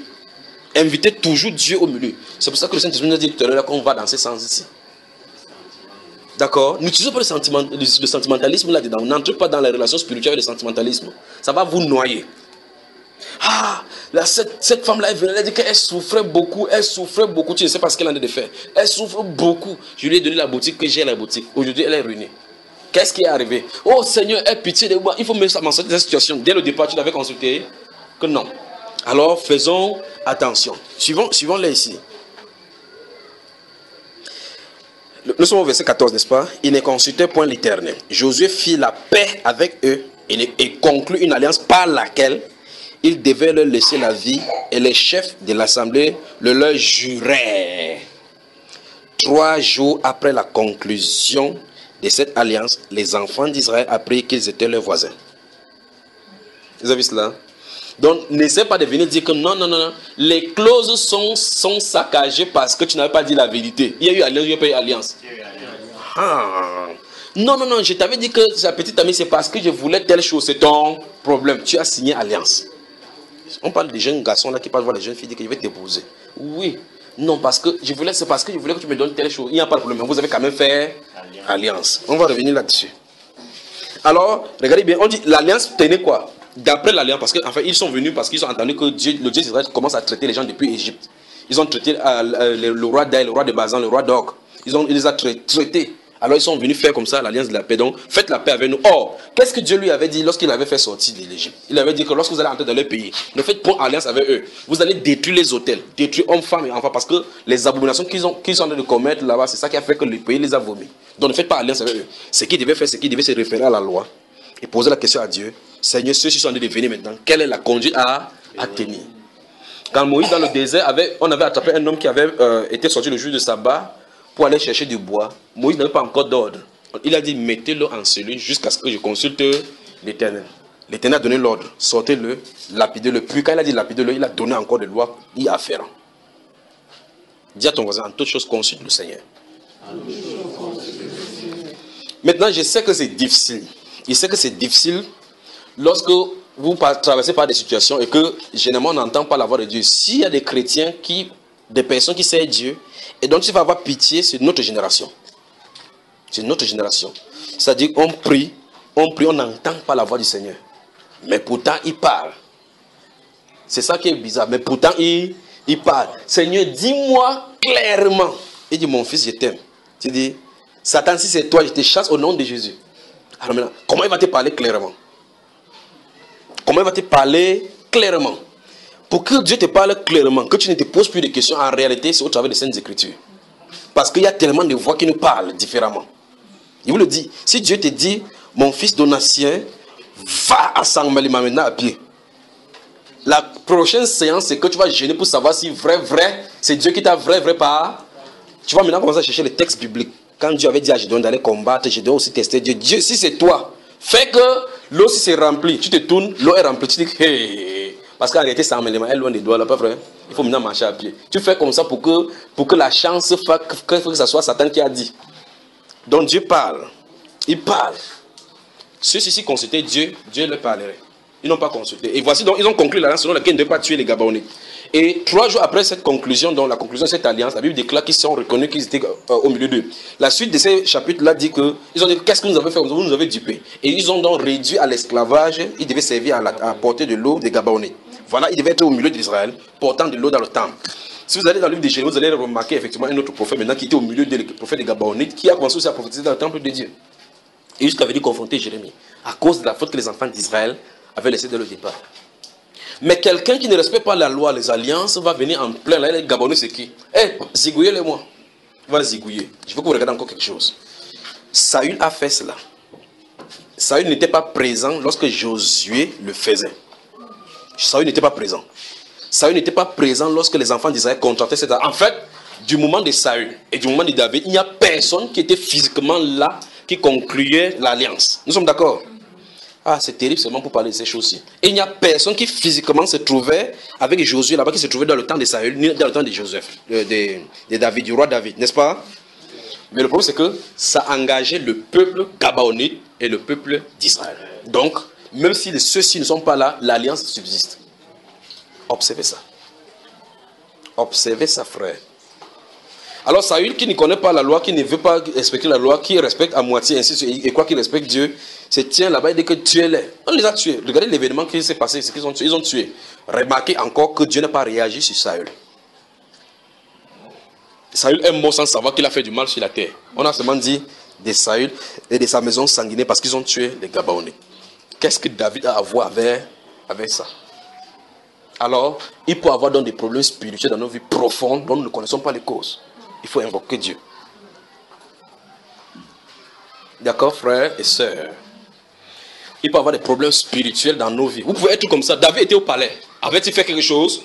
Invitez toujours Dieu au milieu. C'est pour ça que le Saint-Esprit nous a dit tout à l'heure qu'on va dans ce sens ici. D'accord? N'utilisez pas le sentimentalisme là-dedans. N'entrez pas dans les relations spirituelles avec le sentimentalisme. Ça va vous noyer. Ah, là, cette femme-là, elle venait, elle dit qu'elle souffrait beaucoup, tu ne sais pas ce qu'elle en a de faire. Elle souffre beaucoup. Je lui ai donné la boutique, que j'ai la boutique. Aujourd'hui, elle est ruinée. Qu'est-ce qui est arrivé? Oh Seigneur, aie pitié de moi. Il faut me sortir de cette situation. Dès le départ, tu l'avais consulté? Que non. Alors, faisons attention. Suivons là ici. Nous sommes au verset 14, n'est-ce pas? Ils ne consultaient point l'Éternel. Josué fit la paix avec eux et conclut une alliance par laquelle il devait leur laisser la vie et les chefs de l'assemblée le leur juraient. 3 jours après la conclusion de cette alliance, les enfants d'Israël apprirent qu'ils étaient leurs voisins. Vous avez vu cela? Donc, n'essaie pas de venir dire que non, les clauses sont saccagées parce que tu n'avais pas dit la vérité. Il y a eu alliance, il n'y a pas eu alliance. Ah. Non, je t'avais dit que sa petite amie, c'est parce que je voulais telle chose, c'est ton problème. Tu as signé alliance. On parle des jeunes garçons là qui parlent voir les jeunes filles, disent que je vais t'épouser. Oui, non, c'est parce que je voulais que tu me donnes telle chose. Il n'y a pas de problème, vous avez quand même fait alliance. On va revenir là-dessus. Alors, regardez bien, on dit l'alliance tenait quoi? D'après l'alliance, parce qu'en fait, ils sont venus parce qu'ils ont entendu que le Dieu d'Israël commence à traiter les gens depuis l'Égypte. Ils ont traité le roi d'Aï, le roi de Bazan, le roi d'Og. Ils les ont traités Alors ils sont venus faire comme ça l'alliance de la paix. Donc faites la paix avec nous. Or, qu'est-ce que Dieu lui avait dit lorsqu'il avait fait sortir de l'Égypte? Il avait dit que lorsque vous allez entrer dans leur pays, ne faites point alliance avec eux. Vous allez détruire les hôtels, détruire hommes, femmes et enfants, parce que les abominations qu'ils sont en train de commettre là-bas, c'est ça qui a fait que le pays les a vomis. Donc ne faites pas alliance avec eux. Ce qu'ils devaient faire, c'est qu'ils devaient se référer à la loi et poser la question à Dieu. Seigneur, ceux-ci sont en train de venir maintenant. Quelle est la conduite à tenir? Quand Moïse dans le désert, on avait attrapé un homme qui avait été sorti le jour de sabbat pour aller chercher du bois. Moïse n'avait pas encore d'ordre. Il a dit, mettez-le en cellule jusqu'à ce que je consulte l'Éternel. L'Éternel a donné l'ordre, sortez-le, lapidez-le. Puis quand il a dit lapidez-le, il a donné encore des lois y afférentes. Dis à ton voisin, en toute chose consulte le Seigneur. Maintenant, je sais que c'est difficile. Je sais que c'est difficile lorsque vous traversez par des situations et que généralement on n'entend pas la voix de Dieu. S'il y a des chrétiens, des personnes qui servent Dieu, et donc il va avoir pitié, c'est notre génération. C'est notre génération. C'est-à-dire qu'on prie, on n'entend pas la voix du Seigneur. Mais pourtant il parle. C'est ça qui est bizarre. Mais pourtant il parle. Seigneur, dis-moi clairement. Il dit, mon fils, je t'aime. Tu dis, Satan, si c'est toi, je te chasse au nom de Jésus. Alors maintenant, comment il va te parler clairement? Comment il va te parler clairement? Pour que Dieu te parle clairement, que tu ne te poses plus de questions, en réalité, c'est au travers des Saintes Écritures. Parce qu'il y a tellement de voix qui nous parlent différemment. Il vous le dit. Si Dieu te dit, mon fils Donatien, va à Sangmalima maintenant à pied. La prochaine séance, c'est que tu vas gêner pour savoir si vrai, c'est Dieu qui t'a vrai pas. Tu vas maintenant commencer à chercher les textes bibliques. Quand Dieu avait dit à Gédéon d'aller combattre, Gédéon aussi tester Dieu. Dieu, si c'est toi, fais que l'eau, si c'est rempli, tu te tournes, l'eau est remplie, tu dis, hey. Parce qu'en réalité, ça elle est loin des doigts, là, pas vrai. Il faut maintenant marcher à pied. Tu fais comme ça pour que la chance fasse que ce soit Satan qui a dit. Donc Dieu parle. Il parle. Ceux-ci consultaient Dieu, Dieu leur parlerait. Ils n'ont pas consulté. Et voici donc, ils ont conclu l'alliance selon laquelle ils ne devaient pas tuer les Gabaonites. Et 3 jours après cette conclusion, donc la conclusion de cette alliance, la Bible déclare qu'ils sont reconnus qu'ils étaient au milieu d'eux. La suite de ces chapitres-là dit que ils ont dit, qu'est-ce que nous avez fait? Vous nous avez dupé. Et ils ont donc réduit à l'esclavage. Ils devaient servir à porter de l'eau des Gabaonites. Voilà, ils devaient être au milieu d'Israël, portant de l'eau dans le temple. Si vous allez dans le livre de Jérémie, vous allez remarquer effectivement un autre prophète maintenant qui était au milieu des prophètes des Gabaonites, qui a commencé aussi à prophétiser dans le temple de Dieu. Et jusqu'à venir confronter Jérémie, à cause de la faute que les enfants d'Israël avaient laissée dès le départ. Mais quelqu'un qui ne respecte pas la loi, les alliances, va venir en plein. Là, les Gabonais, c'est qui? Zigouillez-les-moi. Il va les zigouiller. Je veux que vous regardiez encore quelque chose. Saül a fait cela. Saül n'était pas présent lorsque Josué le faisait. Saül n'était pas présent. Saül n'était pas présent lorsque les enfants d'Israël contractaient cette alliance. En fait, du moment de Saül et du moment de David, il n'y a personne qui était physiquement là, qui concluait l'alliance. Nous sommes d'accord? Ah, c'est terrible seulement pour parler de ces choses-ci. Et il n'y a personne qui physiquement se trouvait avec Josué là-bas, qui se trouvait dans le temps de Saül, ni dans le temps de Joseph, de David, du roi David, n'est-ce pas? Mais le problème, c'est que ça engageait le peuple gabaonite et le peuple d'Israël. Donc, même si ceux-ci ne sont pas là, l'alliance subsiste. Observez ça. Observez ça, frère. Alors Saül, qui ne connaît pas la loi, qui ne veut pas respecter la loi, qui respecte à moitié, ainsi de suite, et quoi qu'il respecte Dieu, se tient là-bas et dit que tuez-les. On les a tués. Regardez l'événement qui s'est passé, c'est qu'ils ont tué. Ils ont tué. Remarquez encore que Dieu n'a pas réagi sur Saül. Saül est mort sans savoir qu'il a fait du mal sur la terre. On a seulement dit de Saül et de sa maison sanguinée parce qu'ils ont tué les Gabaonites. Qu'est-ce que David a à voir avec ça? Alors, il peut avoir donc des problèmes spirituels dans nos vies profondes dont nous ne connaissons pas les causes. Il faut invoquer Dieu. D'accord, frères et sœurs? Il peut y avoir des problèmes spirituels dans nos vies. Vous pouvez être comme ça. David était au palais. Avait-il fait quelque chose?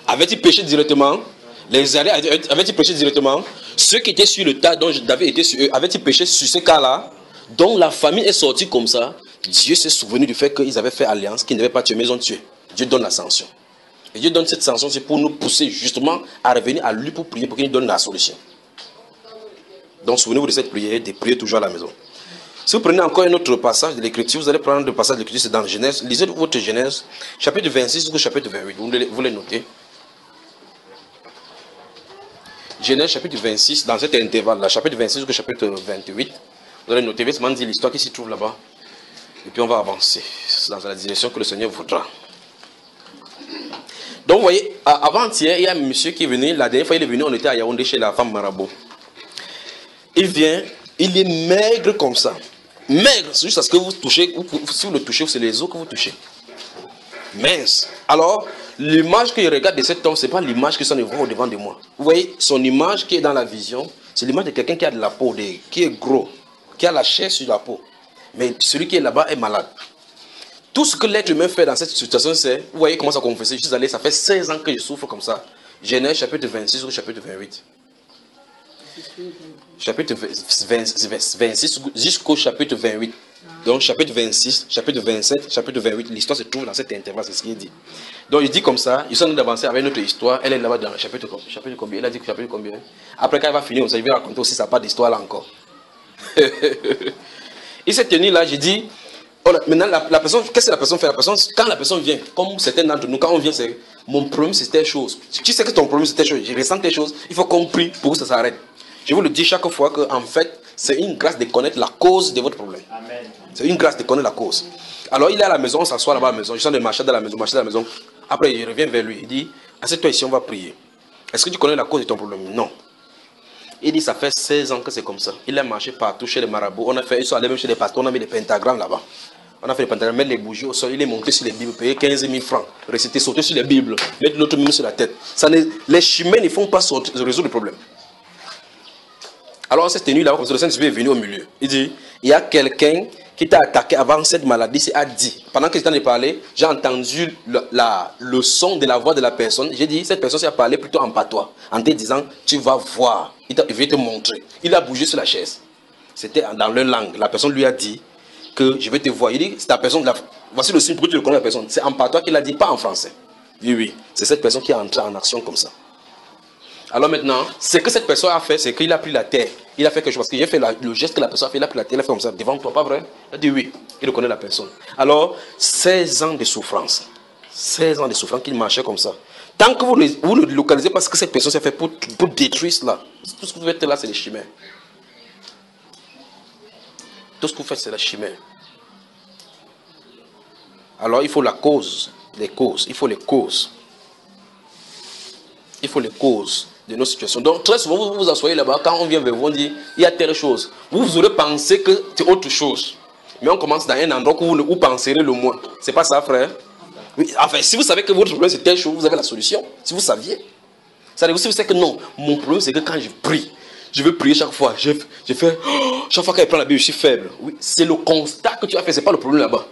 Avait-il péché directement? Les Israéliens avaient-ils péché directement? Ceux qui étaient sur le tas dont David était sur eux, avaient-ils péché sur ce cas-là? Donc la famille est sortie comme ça. Dieu s'est souvenu du fait qu'ils avaient fait alliance, qu'ils ne devaient pas tuer, mais ils ont tué. Dieu donne la sanction. Et Dieu donne cette sanction, c'est pour nous pousser justement à revenir à lui pour prier, pour qu'il nous donne la solution. Donc souvenez-vous de cette prière, de prier toujours à la maison. Si vous prenez encore un autre passage de l'Écriture, vous allez prendre le passage de l'Écriture, c'est dans Genèse. Lisez votre Genèse, chapitre 26 jusqu'au chapitre 28. Vous les notez. Genèse, chapitre 26, dans cet intervalle-là, chapitre 26 jusqu'au chapitre 28. Vous allez noter, vite, dire l'histoire qui s'y trouve là-bas. Et puis on va avancer dans la direction que le Seigneur voudra. Donc vous voyez, avant-hier, il y a un monsieur qui est venu, la dernière fois il est venu, on était à Yaoundé chez la femme marabout. Il vient, Il est maigre comme ça. Maigre, c'est juste parce que vous touchez, si vous le touchez, c'est les os que vous touchez. Mince. Alors, l'image qu'il regarde de cet homme, ce n'est pas l'image que ça ne voit au-devant de moi. Vous voyez, son image qui est dans la vision, c'est l'image de quelqu'un qui a de la peau, qui est gros, qui a la chair sur la peau. Mais celui qui est là-bas est malade. Tout ce que l'être humain fait dans cette situation, c'est, vous voyez comment ça confesse. Je suis allé, ça fait 16 ans que je souffre comme ça. Genèse chapitre 26 ou chapitre 28. Chapitre 26 jusqu'au chapitre 28. Donc chapitre 26, chapitre 27, chapitre 28, l'histoire se trouve dans cet intervalle, c'est ce qu'il dit. Donc il dit comme ça, ils sont en train d'avancer avec notre histoire, elle est là-bas dans le chapitre combien? Elle a dit chapitre combien? Après quand elle va finir, il va raconter aussi sa part d'histoire là encore. Il s'est tenu là, j'ai dit, oh, maintenant la personne, qu'est-ce que la personne fait? La personne, quand la personne vient, comme certains d'entre nous, quand on vient, c'est mon problème c'est telle chose. Tu sais que ton problème c'est telle chose, je ressens telle chose, il faut qu'on prie pour que ça s'arrête. Je vous le dis chaque fois que en fait, c'est une grâce de connaître la cause de votre problème. C'est une grâce de connaître la cause. Alors il est à la maison, on s'assoit là-bas à la maison, je suis en train de marcher dans la maison, Après je reviens vers lui, il dit, assieds-toi ici, on va prier. Est-ce que tu connais la cause de ton problème? Non. Il dit, ça fait 16 ans que c'est comme ça. Il a marché partout chez les marabouts. On a fait, ils sont allés même chez les pasteurs, on a mis des pentagrammes là-bas. On a fait des pentagrammes, mettre les bougies au sol, il est monté sur les Bibles, payer 15 000 francs, réciter, sauter sur les Bibles, mettre l'autre même sur la tête. Les chemins ne font pas résoudre le problème. Alors on s'est tenu là-bas, comme ça, le Saint-Esprit est venu au milieu. Il dit, il y a quelqu'un qui t'a attaqué avant cette maladie, c'est a dit. Pendant que j'étais en train de parler, j'ai entendu le son de la voix de la personne. J'ai dit, cette personne s'est parlé plutôt en patois, en te disant, tu vas voir, il va te montrer. Il a bougé sur la chaise. C'était dans leur langue. La personne lui a dit que je vais te voir. Il dit, c'est la personne, voici le signe pour que tu le connais la personne. C'est en patois qu'il a dit, pas en français. Oui, oui, c'est cette personne qui est entrée en action comme ça. Alors maintenant, ce que cette personne a fait, c'est qu'il a pris la terre. Il a fait quelque chose. Parce qu'il a fait le geste que la personne a fait, il a pris la terre, il a fait comme ça, devant toi, pas vrai? Il a dit oui, il reconnaît la personne. Alors, 16 ans de souffrance. 16 ans de souffrance qu'il marchait comme ça. Tant que vous ne localisez pas ce que cette personne s'est fait pour détruire cela, tout ce que vous faites là, c'est les chimères. Tout ce que vous faites, c'est la chimère. Alors, il faut la cause, les causes. Il faut les causes. Il faut les causes de nos situations. Donc, très souvent, vous vous asseyez là-bas, quand on vient vers vous, on dit, il y a telle chose. Vous aurez pensé que c'est autre chose. Mais on commence dans un endroit où vous penserez le moins. C'est pas ça, frère? Oui, enfin, si vous savez que votre problème c'est telle chose, vous avez la solution. Si vous saviez. Ça veut dire, si vous savez que non, mon problème c'est que quand je prie, je veux prier chaque fois. Je fais, chaque fois quand je prends la Bible, je suis faible. Oui, c'est le constat que tu as fait, c'est pas le problème là-bas.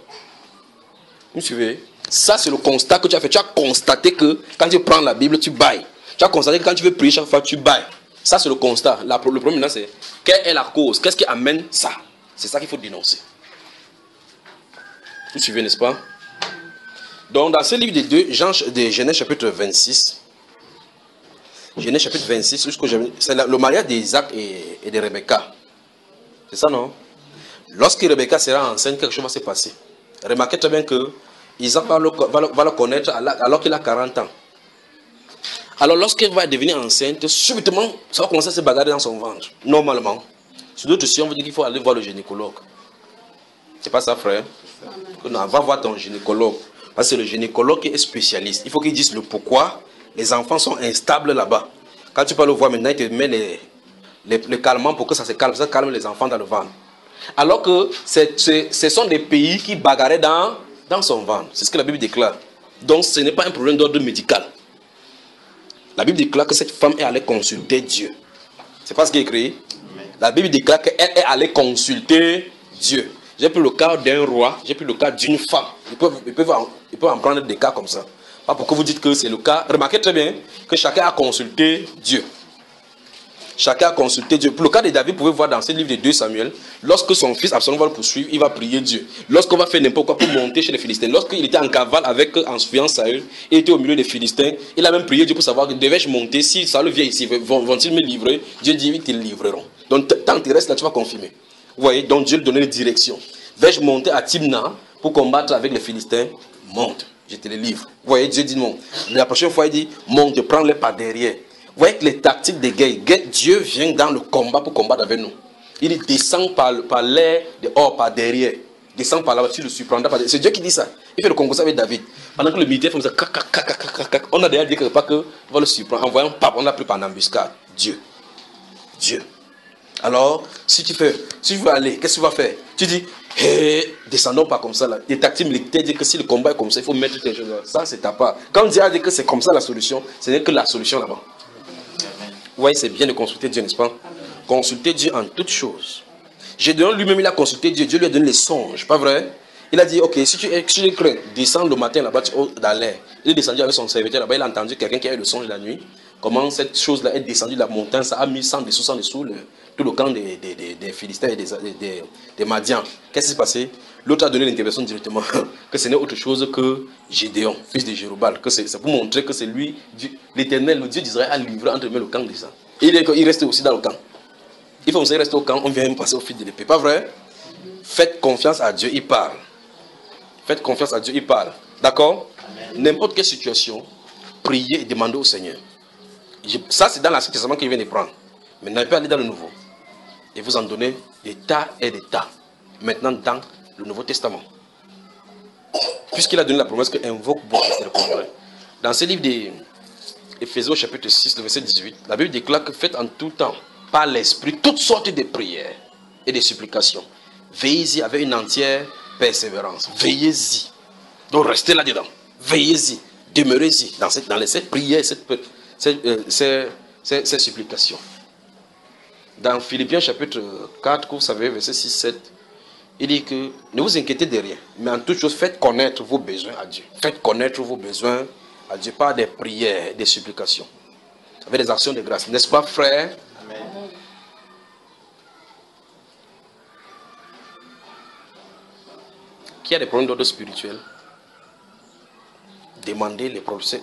Vous me suivez? Ça, c'est le constat que tu as fait. Tu as constaté que quand tu prends la Bible, tu bailles. Tu as constaté que quand tu veux prier chaque fois, tu bailles. Ça, c'est le constat. Le problème maintenant, c'est quelle est la cause? Qu'est-ce qui amène ça? C'est ça qu'il faut dénoncer. Vous suivez, n'est-ce pas? Donc, dans ce livre de Genèse chapitre 26, Genèse chapitre 26, c'est le mariage d'Isaac et de Rebecca. C'est ça, non? Lorsque Rebecca sera enceinte, quelque chose va se passer. Remarquez très bien que Isaac va le connaître alors qu'il a 40 ans. Alors lorsqu'elle va devenir enceinte, subitement, ça va commencer à se bagarrer dans son ventre. Normalement. Sur d'autres si on veut dire qu'il faut aller voir le gynécologue. C'est pas ça, frère? Non, va voir ton gynécologue. Parce que c'est le gynécologue qui est spécialiste. Il faut qu'il dise le pourquoi les enfants sont instables là-bas. Quand tu peux le voir maintenant, il te met les calmants pour que ça se calme. Ça calme les enfants dans le ventre. Alors que ce sont des pays qui bagarraient dans son ventre. C'est ce que la Bible déclare. Donc ce n'est pas un problème d'ordre médical. La Bible déclare que cette femme est allée consulter Dieu. C'est pas ce qui est écrit. La Bible déclare qu'elle est allée consulter Dieu. J'ai pris le cas d'un roi, j'ai pris le cas d'une femme. Ils peuvent en prendre des cas comme ça. Pas pour que vous dites que c'est le cas. Remarquez très bien que chacun a consulté Dieu. Chacun a consulté Dieu. Pour le cas de David, vous pouvez voir dans ce livre de 2 Samuel, lorsque son fils Absalom va le poursuivre, il va prier Dieu. Lorsqu'on va faire n'importe quoi pour monter chez les Philistins, lorsqu'il était en cavale en fuyant Saül, il était au milieu des Philistins, il a même prié Dieu pour savoir que devais-je monter, si Saül vient ici, vont-ils me livrer? Dieu dit, ils te livreront. Donc tant que tu restes là, tu vas confirmer. Vous voyez, donc Dieu lui donnait les directions. Vais-je monter à Timna pour combattre avec les Philistins? Monte, je te les livre. Vous voyez, Dieu dit non. La prochaine fois, il dit, monte, prends-les par derrière. Vous voyez que les tactiques de guerre, Dieu vient dans le combat pour combattre avec nous. Il descend par l'air, dehors, par derrière. Descend par là-bas, tu le surprendras par derrière. C'est Dieu qui dit ça. Il fait le concours avec David. Pendant que le militaire fait ça, on a déjà dit quelque part qu'il va le surprendre. En voyant, on l'a pris par embuscade. Dieu. Alors, si tu veux aller, qu'est-ce que tu vas faire? Tu dis, hey, descendons pas comme ça là. Les tactiques militaires disent que si le combat est comme ça, il faut mettre tes choses là. Ça, c'est ta part. Quand Dieu a dit que c'est comme ça la solution, ce n'est que la solution là-bas. Vous voyez, c'est bien de consulter Dieu, n'est-ce pas? Consulter Dieu en toutes choses. Gédéon lui-même, il a consulté Dieu. Dieu lui a donné les songes, pas vrai? Il a dit, ok, si tu crains, descends le matin là-bas dans l'air. Il est descendu avec son serviteur là-bas. Il a entendu quelqu'un qui a eu le songe la nuit. Comment cette chose-là est descendue de la montagne. Ça a mis sans dessous tout le camp des Philistins et des Madians. Qu'est-ce qui s'est passé? L'autre a donné l'intervention directement. Que ce n'est autre chose que Gédéon, fils de Jérubal. Que c'est pour montrer que c'est lui, l'Éternel, le Dieu d'Israël, a livré entre le camp des gens. Et il reste aussi dans le camp. Il faut rester au camp, on vient passer au fil de l'épée. Pas vrai? Faites confiance à Dieu, il parle. Faites confiance à Dieu, il parle. D'accord? N'importe quelle situation, priez et demandez au Seigneur. Ça, c'est dans l'Ancien Testament qu'il vient de prendre. Maintenant, il peut aller dans le Nouveau. Et vous en donner des tas et des tas. Maintenant, dans le Nouveau Testament. Puisqu'il a donné la promesse que invoque moi, je te répondrai. Dans ce livre d'Éphésiens, chapitre 6, le verset 18, la Bible déclare que faites en tout temps, par l'Esprit, toutes sortes de prières et de supplications. Veillez-y avec une entière persévérance. Veillez-y. Donc restez là-dedans. Veillez-y. Demeurez-y dans cette prière, ces supplications. Dans Philippiens chapitre 4, vous savez, verset 6-7, il dit que ne vous inquiétez de rien, mais en toute chose, faites connaître vos besoins à Dieu. Faites connaître vos besoins à Dieu par des prières, des supplications. Avec des actions de grâce. N'est-ce pas, frère? Amen. Qui a des problèmes d'ordre spirituel? Demandez les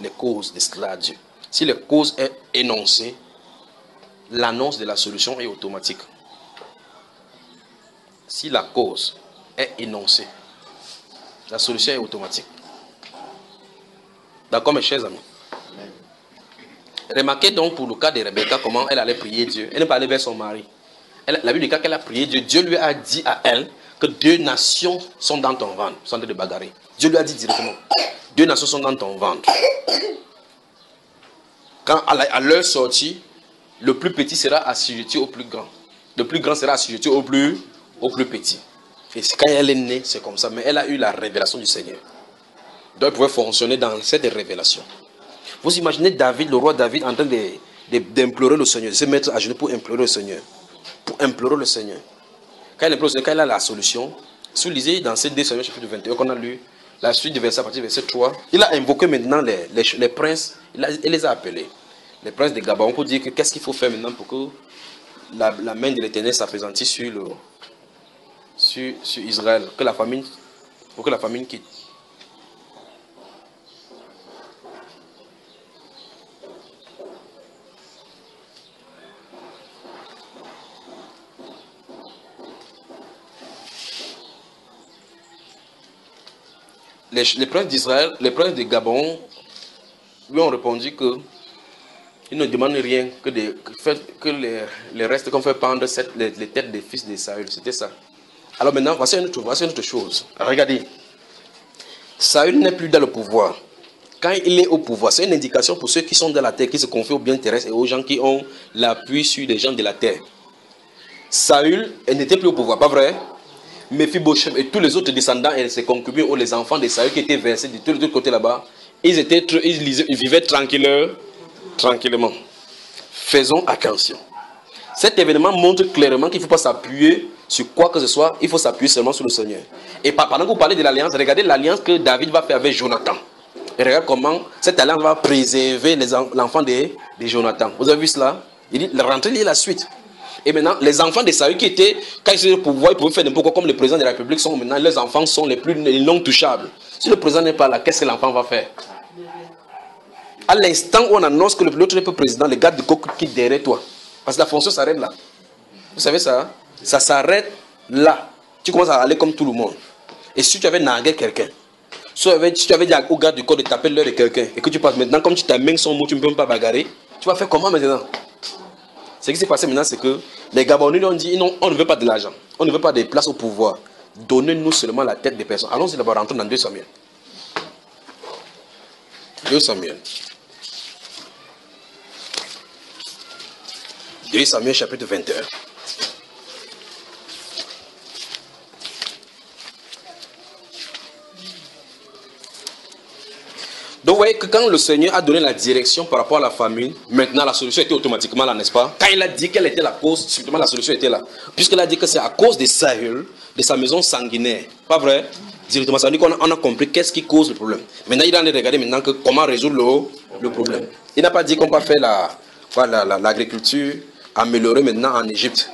causes de cela à Dieu. Si les causes est énoncée, l'annonce de la solution est automatique. Si la cause est énoncée, la solution est automatique. D'accord, mes chers amis? Remarquez donc pour le cas de Rebecca comment elle allait prier Dieu. Elle n'est pas allée vers son mari. La Bible dit qu'elle a prié Dieu. Dieu lui a dit à elle que 2 nations sont dans ton ventre. Ils sont en train de bagarrer. Dieu lui a dit directement, 2 nations sont dans ton ventre. Quand à leur sortie, le plus petit sera assujetti au plus grand. Le plus grand sera assujetti au plus petit. Et quand elle est née, c'est comme ça. Mais elle a eu la révélation du Seigneur. Donc elle pouvait fonctionner dans cette révélation. Vous imaginez David, le roi David, en train d'implorer le Seigneur, de se mettre à genoux pour implorer le Seigneur. Pour implorer le Seigneur. Quand il implore le Seigneur, quand il a la solution, si vous lisez dans ces 2 Samuel chapitre 21 qu'on a lu, la suite du verset à partir du verset 3, il a invoqué maintenant les princes, il les a appelés. Les princes de Gabaon pour dire que qu'est-ce qu'il faut faire maintenant pour que la main de l'Éternel s'appesantisse sur Israël, pour que la famine quitte. Les princes d'Israël, les princes de Gabon, lui ont répondu que ils ne demandent rien que les restes qu'on fait pendre les têtes des fils de Saül. C'était ça. Alors maintenant, voici une autre chose. Regardez. Saül n'est plus dans le pouvoir. Quand il est au pouvoir, c'est une indication pour ceux qui sont dans la terre, qui se confient au bien terrestre et aux gens qui ont l'appui sur les gens de la terre. Saül n'était plus au pouvoir, pas vrai? Mephibosheth et tous les autres descendants et ses concubins ou les enfants de Saül qui étaient versés de tous les côtés là-bas, ils vivaient tranquillement. Faisons attention. Cet événement montre clairement qu'il ne faut pas s'appuyer sur quoi que ce soit, il faut s'appuyer seulement sur le Seigneur. Et pendant que vous parlez de l'alliance, regardez l'alliance que David va faire avec Jonathan. Et regardez comment cette alliance va préserver l'enfant de Jonathan. Vous avez vu cela? Il dit, rentrez, il y a la suite. Et maintenant, les enfants de Saül qui étaient, quand ils étaient au pouvoir, ils pouvaient faire n'importe quoi, comme le président de la République sont maintenant, les enfants sont les non touchables. Si le président n'est pas là, qu'est-ce que l'enfant va faire? À l'instant où on annonce que l'autre n'est pas président, les gardes du corps quittent derrière toi. Parce que la fonction s'arrête là. Vous savez ça? Ça s'arrête là. Tu commences à aller comme tout le monde. Et si tu avais nargué quelqu'un, si tu avais dit au garde du corps de taper l'heure de quelqu'un, et que tu passes maintenant, comme tu t'amènes son mot, tu ne peux même pas bagarrer, tu vas faire comment maintenant? Ce qui s'est passé maintenant, c'est que les Gabonais ont dit, non, on ne veut pas de l'argent, on ne veut pas de place au pouvoir. Donnez-nous seulement la tête des personnes. Allons-y d'abord rentrer dans 2 Samuel. 2 Samuel. 2 Samuel chapitre 21. Donc vous voyez que quand le Seigneur a donné la direction par rapport à la famille, maintenant la solution était automatiquement là, n'est-ce pas? Quand il a dit quelle était la cause, subitement la solution était là. Puisqu'il a dit que c'est à cause de Saül, de sa maison sanguinaire. Pas vrai? Directement, ça veut dire qu'on a compris qu'est-ce qui cause le problème. Maintenant, il en est regardé maintenant que comment résoudre le problème. Il n'a pas dit qu'on va faire l'agriculture améliorée maintenant en Égypte.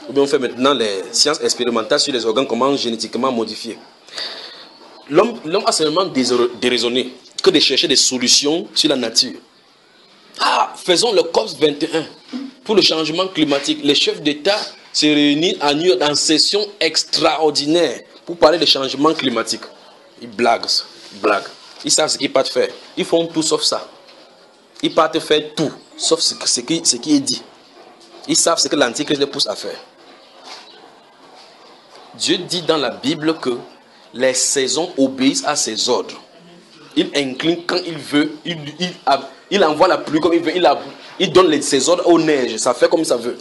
Ou bien on fait maintenant les sciences expérimentales sur les organes, comment génétiquement modifier. L'homme a seulement déraisonné que de chercher des solutions sur la nature. Ah, faisons le COP 21 pour le changement climatique. Les chefs d'État se réunissent à New York en session extraordinaire pour parler de changement climatique. Ils blaguent. Ils savent ce qu'ils partent faire. Ils font tout sauf ça. Ils partent faire tout sauf ce qui est dit. Ils savent ce que l'Antichrist les pousse à faire. Dieu dit dans la Bible que les saisons obéissent à ses ordres. Il incline quand il veut, il envoie la pluie comme il veut, il donne ses ordres aux neiges, ça fait comme ça veut.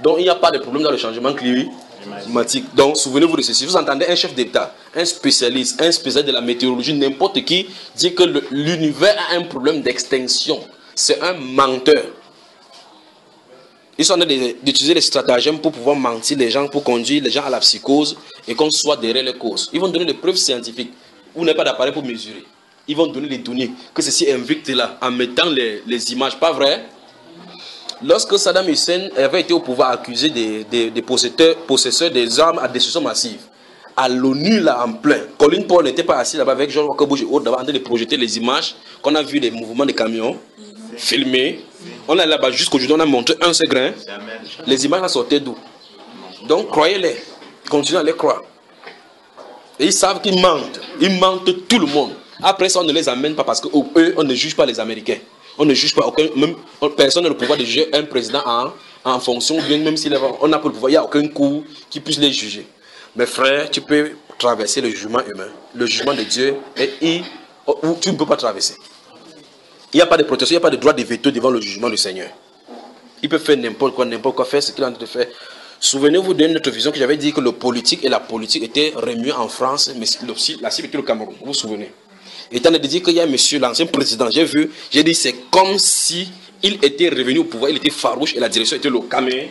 Donc il n'y a pas de problème dans le changement climatique. Donc souvenez-vous de ceci, vous entendez un chef d'État, un spécialiste de la météorologie, n'importe qui dit que l'univers a un problème d'extinction. C'est un menteur. Ils sont en train d'utiliser les stratagèmes pour pouvoir mentir les gens, pour conduire les gens à la psychose et qu'on soit derrière les causes. Ils vont donner des preuves scientifiques. Vous n'avez pas d'appareil pour mesurer. Ils vont donner les données, que ceci invicte là, en mettant les images. Pas vrai? Lorsque Saddam Hussein avait été au pouvoir accusé des possesseurs des armes à destruction massive, à l'ONU là en plein, Colin Powell n'était pas assis là-bas avec George Walker Bush et autres, en train de projeter les images qu'on a vu des mouvements de camions filmés. On est là-bas jusqu'aujourd'hui, on a montré un seul grain. Les images là sortaient d'où? Donc croyez-les, continuez à les croire. Et ils savent qu'ils mentent. Ils mentent tout le monde. Après ça, on ne les amène pas parce qu'eux, on ne juge pas les Américains. On ne juge pas même personne n'a le pouvoir de juger un président en fonction, bien même s'il on n'a pas le pouvoir, il n'y a aucun coup qui puisse les juger. Mais frère, tu peux traverser le jugement humain, le jugement de Dieu, et tu ne peux pas traverser. Il n'y a pas de protection, il n'y a pas de droit de veto devant le jugement du Seigneur. Il peut faire n'importe quoi, faire ce qu'il est en train de faire. Souvenez-vous d'une autre vision que j'avais dit que le politique et la politique étaient remués en France, mais la cible était le Cameroun. Vous vous souvenez? Étant donné de dire qu'il y a un monsieur, l'ancien président, j'ai dit c'est comme si il était revenu au pouvoir, il était farouche et la direction était le Cameroun.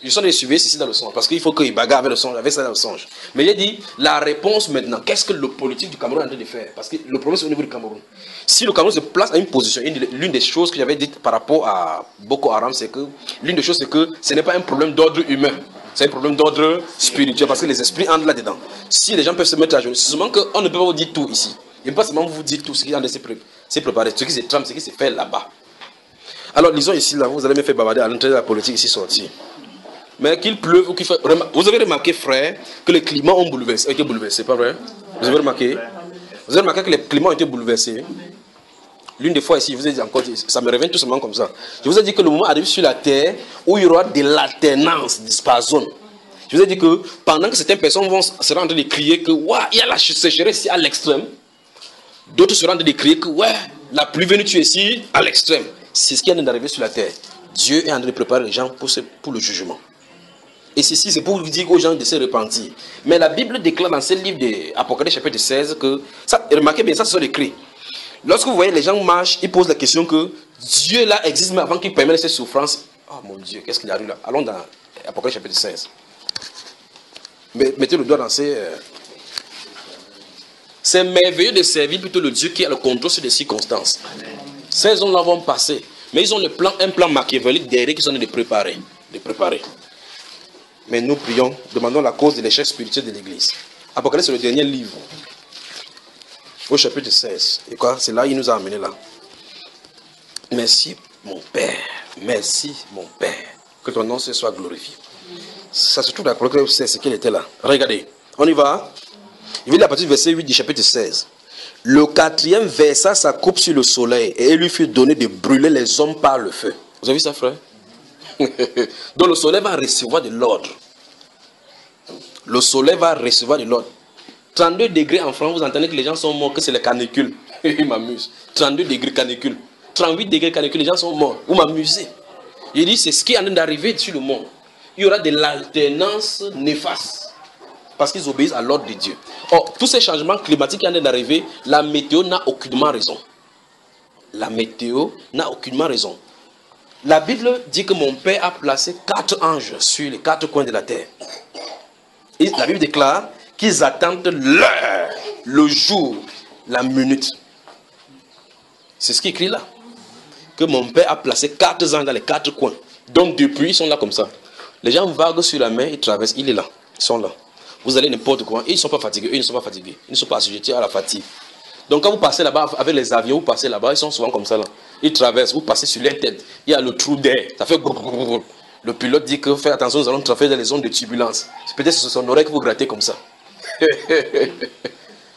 Je suis en train de suivre ceci dans le songe, parce qu'il faut qu'il bagarre avec le songe, avec ça dans le songe. Mais j'ai dit, la réponse maintenant, qu'est-ce que le politique du Cameroun est en train de faire? Parce que le problème c'est au niveau du Cameroun. Si le Cameroun se place à une position, l'une des choses que j'avais dites par rapport à Boko Haram, c'est que l'une des choses c'est que ce n'est pas un problème d'ordre humain. C'est un problème d'ordre spirituel, parce que les esprits entrent là-dedans. Si les gens peuvent se mettre à genoux, c'est seulement qu'on ne peut pas vous dire tout ici. Il ne peut pas seulement vous dire tout ce qui est en train de se préparer, ce qui se trame, ce qui se fait là-bas. Alors lisons ici, là, vous allez me faire bavarder à l'entrée de la politique ici sortie. Mais qu'il pleuve ou qu'il fait... Vous avez remarqué, frère, que les climats ont été bouleversés, pas vrai? Vous avez remarqué? Vous avez remarqué que les climats ont été bouleversés? L'une des fois ici, je vous ai dit encore, ça me revient tout simplement comme ça. Je vous ai dit que le moment arrive sur la terre où il y aura de l'alternance diapason. Je vous ai dit que pendant que certaines personnes seront en train de crier que il y a la sécheresse ici à l'extrême, d'autres seront en train de crier que la pluie venue tuer ici à l'extrême. C'est ce qui est en train d'arriver sur la terre. Dieu est en train de préparer les gens pour le jugement. Et ceci, c'est pour dire aux gens de se repentir. Mais la Bible déclare dans ce livre d'Apocalypse chapitre 16 que, remarquez bien, ça ce sont les cris. Lorsque vous voyez les gens marchent, ils posent la question que Dieu là existe, mais avant qu'il permette ces souffrances. Oh mon Dieu, qu'est-ce qu'il arrive là? Allons dans Apocalypse chapitre 16. Mettez le doigt dans ces... C'est merveilleux de servir plutôt le Dieu qui a le contrôle sur les circonstances. Ces hommes-là vont passer. Mais ils ont un plan machiavélique derrière qu'ils sont en train de préparer. Mais nous prions, demandons la cause de l'échec spirituel de l'Église. Apocalypse, c'est le dernier livre. Au chapitre 16. Et quoi? C'est là qu'il nous a amenés là. Merci mon Père. Merci mon Père. Que ton nom soit glorifié. Ça se trouve dans Apocalypse 16, c'est qu'il était là. Regardez. On y va. Il va à partir du verset 8 du chapitre 16. Le quatrième versa sa coupe sur le soleil et il lui fut donné de brûler les hommes par le feu. Vous avez vu ça, frère? Donc le soleil va recevoir de l'ordre. Le soleil va recevoir de l'ordre. 32 degrés en France, vous entendez que les gens sont morts, que c'est la canicule. Il m'amuse. 32 degrés canicule. 38 degrés canicule, les gens sont morts. Vous m'amusez. Il dit, c'est ce qui est en train d'arriver sur le monde. Il y aura de l'alternance néfaste. Parce qu'ils obéissent à l'ordre de Dieu. Or, tous ces changements climatiques qui viennent d'arriver, la météo n'a aucunement raison. La météo n'a aucunement raison. La Bible dit que mon Père a placé 4 anges sur les 4 coins de la terre. Et la Bible déclare qu'ils attendent l'heure, le jour, la minute. C'est ce qui est écrit là. Que mon Père a placé 4 anges dans les 4 coins. Donc depuis, ils sont là comme ça. Les gens vaguent sur la mer, ils traversent, il est là. Ils sont là. Vous allez n'importe quoi, ils ne sont pas fatigués, eux ils ne sont pas fatigués. Ils ne sont pas assujettis à la fatigue. Donc quand vous passez là-bas avec les avions, vous passez là-bas, ils sont souvent comme ça là. Ils traversent, vous passez sur leur tête. Il y a le trou d'air. Ça fait grrr. Le pilote dit que faites attention, nous allons traverser dans les zones de turbulence. Peut-être que c'est son oreille que vous grattez comme ça.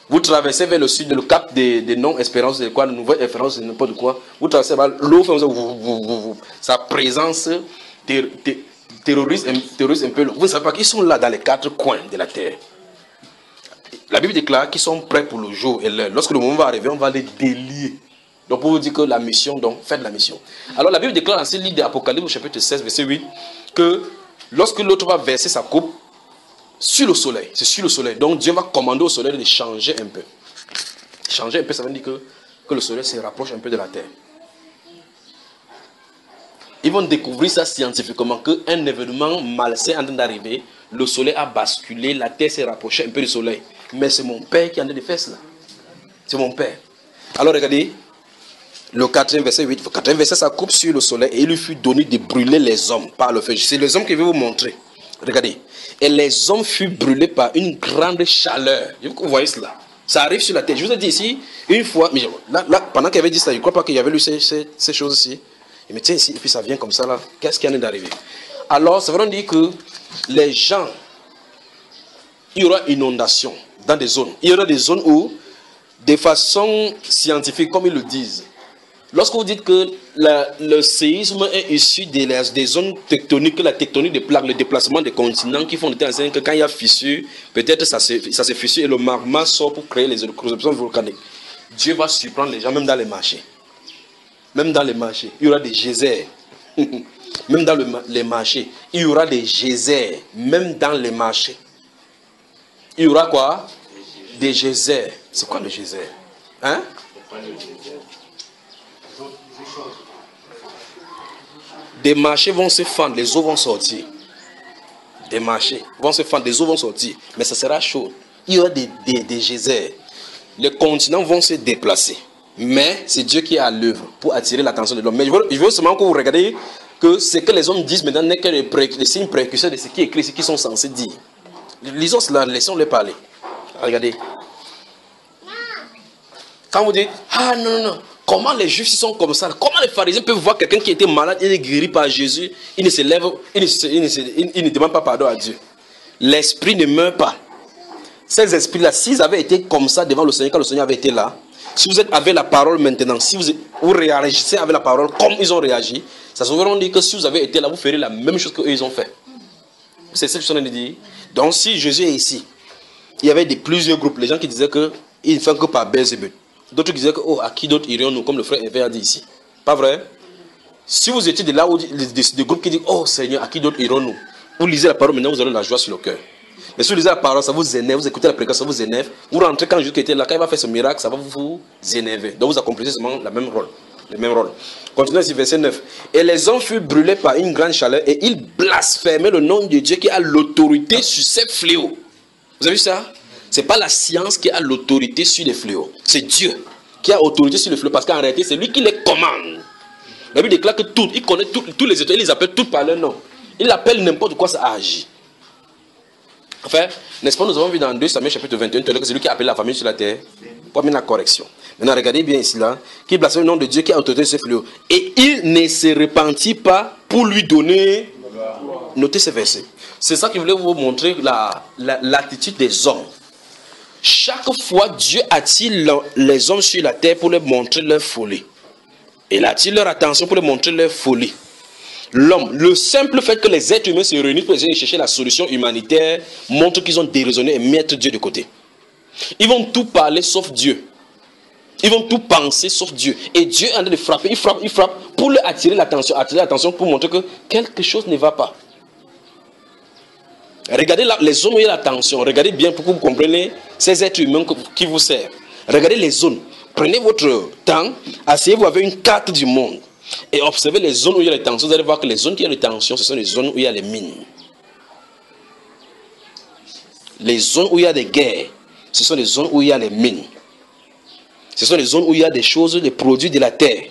Vous traversez vers le sud, le cap des non-espérances, de quoi, de nouvelles espérances, de n'importe quoi. Vous traversez là, l'eau fait sa présence terrorise un peu. Vous ne savez pas qu'ils sont là dans les 4 coins de la terre. La Bible déclare qu'ils sont prêts pour le jour et l'heure. Lorsque le moment va arriver, on va les délier. Donc pour vous dire que la mission, donc faites la mission. Alors la Bible déclare dans ce livre d'Apocalypse, chapitre 16, verset 8, que lorsque l'autre va verser sa coupe sur le soleil, c'est sur le soleil. Donc Dieu va commander au soleil de changer un peu. Changer un peu, ça veut dire que le soleil se rapproche un peu de la terre. Ils vont découvrir ça scientifiquement, qu'un événement malsain est en train d'arriver, le soleil a basculé, la terre s'est rapprochée un peu du soleil. Mais c'est mon Père qui est en train de faire cela. C'est mon Père. Alors regardez, le 4e verset 8. Le 4e verset, ça coupe sur le soleil et il lui fut donné de brûler les hommes par le feu. C'est les hommes que je vais vous montrer. Regardez. Et les hommes furent brûlés par une grande chaleur. Vous voyez cela. Ça arrive sur la terre. Je vous ai dit ici, une fois, mais là pendant qu'il avait dit ça, je ne crois pas qu'il y avait lu ces choses ici. Il me tient ici, et puis ça vient comme ça là. Qu'est-ce qui en est d'arriver? Alors, ça veut dire que les gens, il y aura inondation dans des zones. Il y aura des zones où, de façon scientifique, comme ils le disent, lorsque vous dites que le séisme est issu des zones tectoniques, la tectonique des plaques, le déplacement des continents qui font de telle sorte que quand il y a fissure, peut-être ça se fissure et le magma sort pour créer les éruptions volcaniques. Dieu va surprendre les gens, même dans les marchés. Même dans les marchés, il y aura des geysers. Même dans les marchés, il y aura des geysers. Même dans les marchés. Il y aura quoi? Des geysers. C'est quoi le geyser? Hein? Des marchés vont se fendre, les eaux vont sortir. Des marchés vont se fendre, les eaux vont sortir. Mais ça sera chaud. Il y aura des geysers. Les continents vont se déplacer. Mais c'est Dieu qui est à l'œuvre pour attirer l'attention de l'homme. Mais je veux seulement que vous regardiez que ce que les hommes disent maintenant n'est que les signes précurseurs de ce qui est écrit, ce qu'ils sont censés dire. Lisons cela, laissons-les parler. Regardez. Quand vous dites, ah non, comment les juifs sont comme ça? Comment les pharisiens peuvent voir quelqu'un qui était malade et est guéri par Jésus? Il ne se lève, il ne demande pas pardon à Dieu. L'esprit ne meurt pas. Ces esprits-là, s'ils avaient été comme ça devant le Seigneur, quand le Seigneur avait été là, si vous êtes avec la parole maintenant, si vous réagissez avec la parole comme ils ont réagi, ça se veut dire que si vous avez été là, vous ferez la même chose qu'eux ils ont fait. C'est ce que je suis en train de dire. Donc si Jésus est ici, il y avait plusieurs groupes, les gens qui disaient qu'il ne fait que par Belzébuth. D'autres qui disaient que, à qui d'autre irions-nous, comme le frère Ever a dit ici. Pas vrai? Si vous étiez de là où des groupes qui disent, oh Seigneur, à qui d'autre irons-nous? Vous lisez la parole maintenant, vous aurez la joie sur le cœur. Mais si vous lisez la parole, ça vous énerve, vous écoutez la prédication, ça vous énerve. Vous rentrez quand Jésus était là, quand il va faire ce miracle, ça va vous énerver. Donc vous accomplissez seulement le même rôle. Continuez ici, verset 9. Et les hommes furent brûlés par une grande chaleur et ils blasphémaient le nom de Dieu qui a l'autorité sur ces fléaux. Vous avez vu ça? Ce n'est pas la science qui a l'autorité sur les fléaux. C'est Dieu qui a autorité sur les fléaux parce qu'en réalité, c'est lui qui les commande. La Bible déclare que il connaît tous les étoiles, il les appelle toutes par leur nom. Il appelle n'importe quoi, ça agit. Enfin, n'est-ce pas, nous avons vu dans 2 Samuel chapitre 21 que c'est lui qui appelle la famille sur la terre pour amener la correction. Maintenant, regardez bien ici là, qu'il blasphème le nom de Dieu qui a autorité sur ce fléau. Et il ne se repentit pas pour lui donner. Notez ce verset. C'est ça que je voulais vous montrer, l'attitude des hommes. Chaque fois, Dieu attire les hommes sur la terre pour leur montrer leur folie. Il attire leur attention pour leur montrer leur folie. L'homme, le simple fait que les êtres humains se réunissent pour essayer de chercher la solution humanitaire montre qu'ils ont déraisonné et mettre Dieu de côté. Ils vont tout parler sauf Dieu. Ils vont tout penser sauf Dieu. Et Dieu est en train de frapper, il frappe pour leur attirer l'attention pour montrer que quelque chose ne va pas. Regardez les zones où il y a la tension. Regardez bien pour que vous compreniez ces êtres humains qui vous servent. Regardez les zones. Prenez votre temps, asseyez-vous avec une carte du monde et observez les zones où il y a les tensions. Vous allez voir que les zones qui ont les tensions, ce sont les zones où il y a les mines. Les zones où il y a des guerres, ce sont les zones où il y a les mines. Ce sont les zones où il y a des choses, des produits de la terre,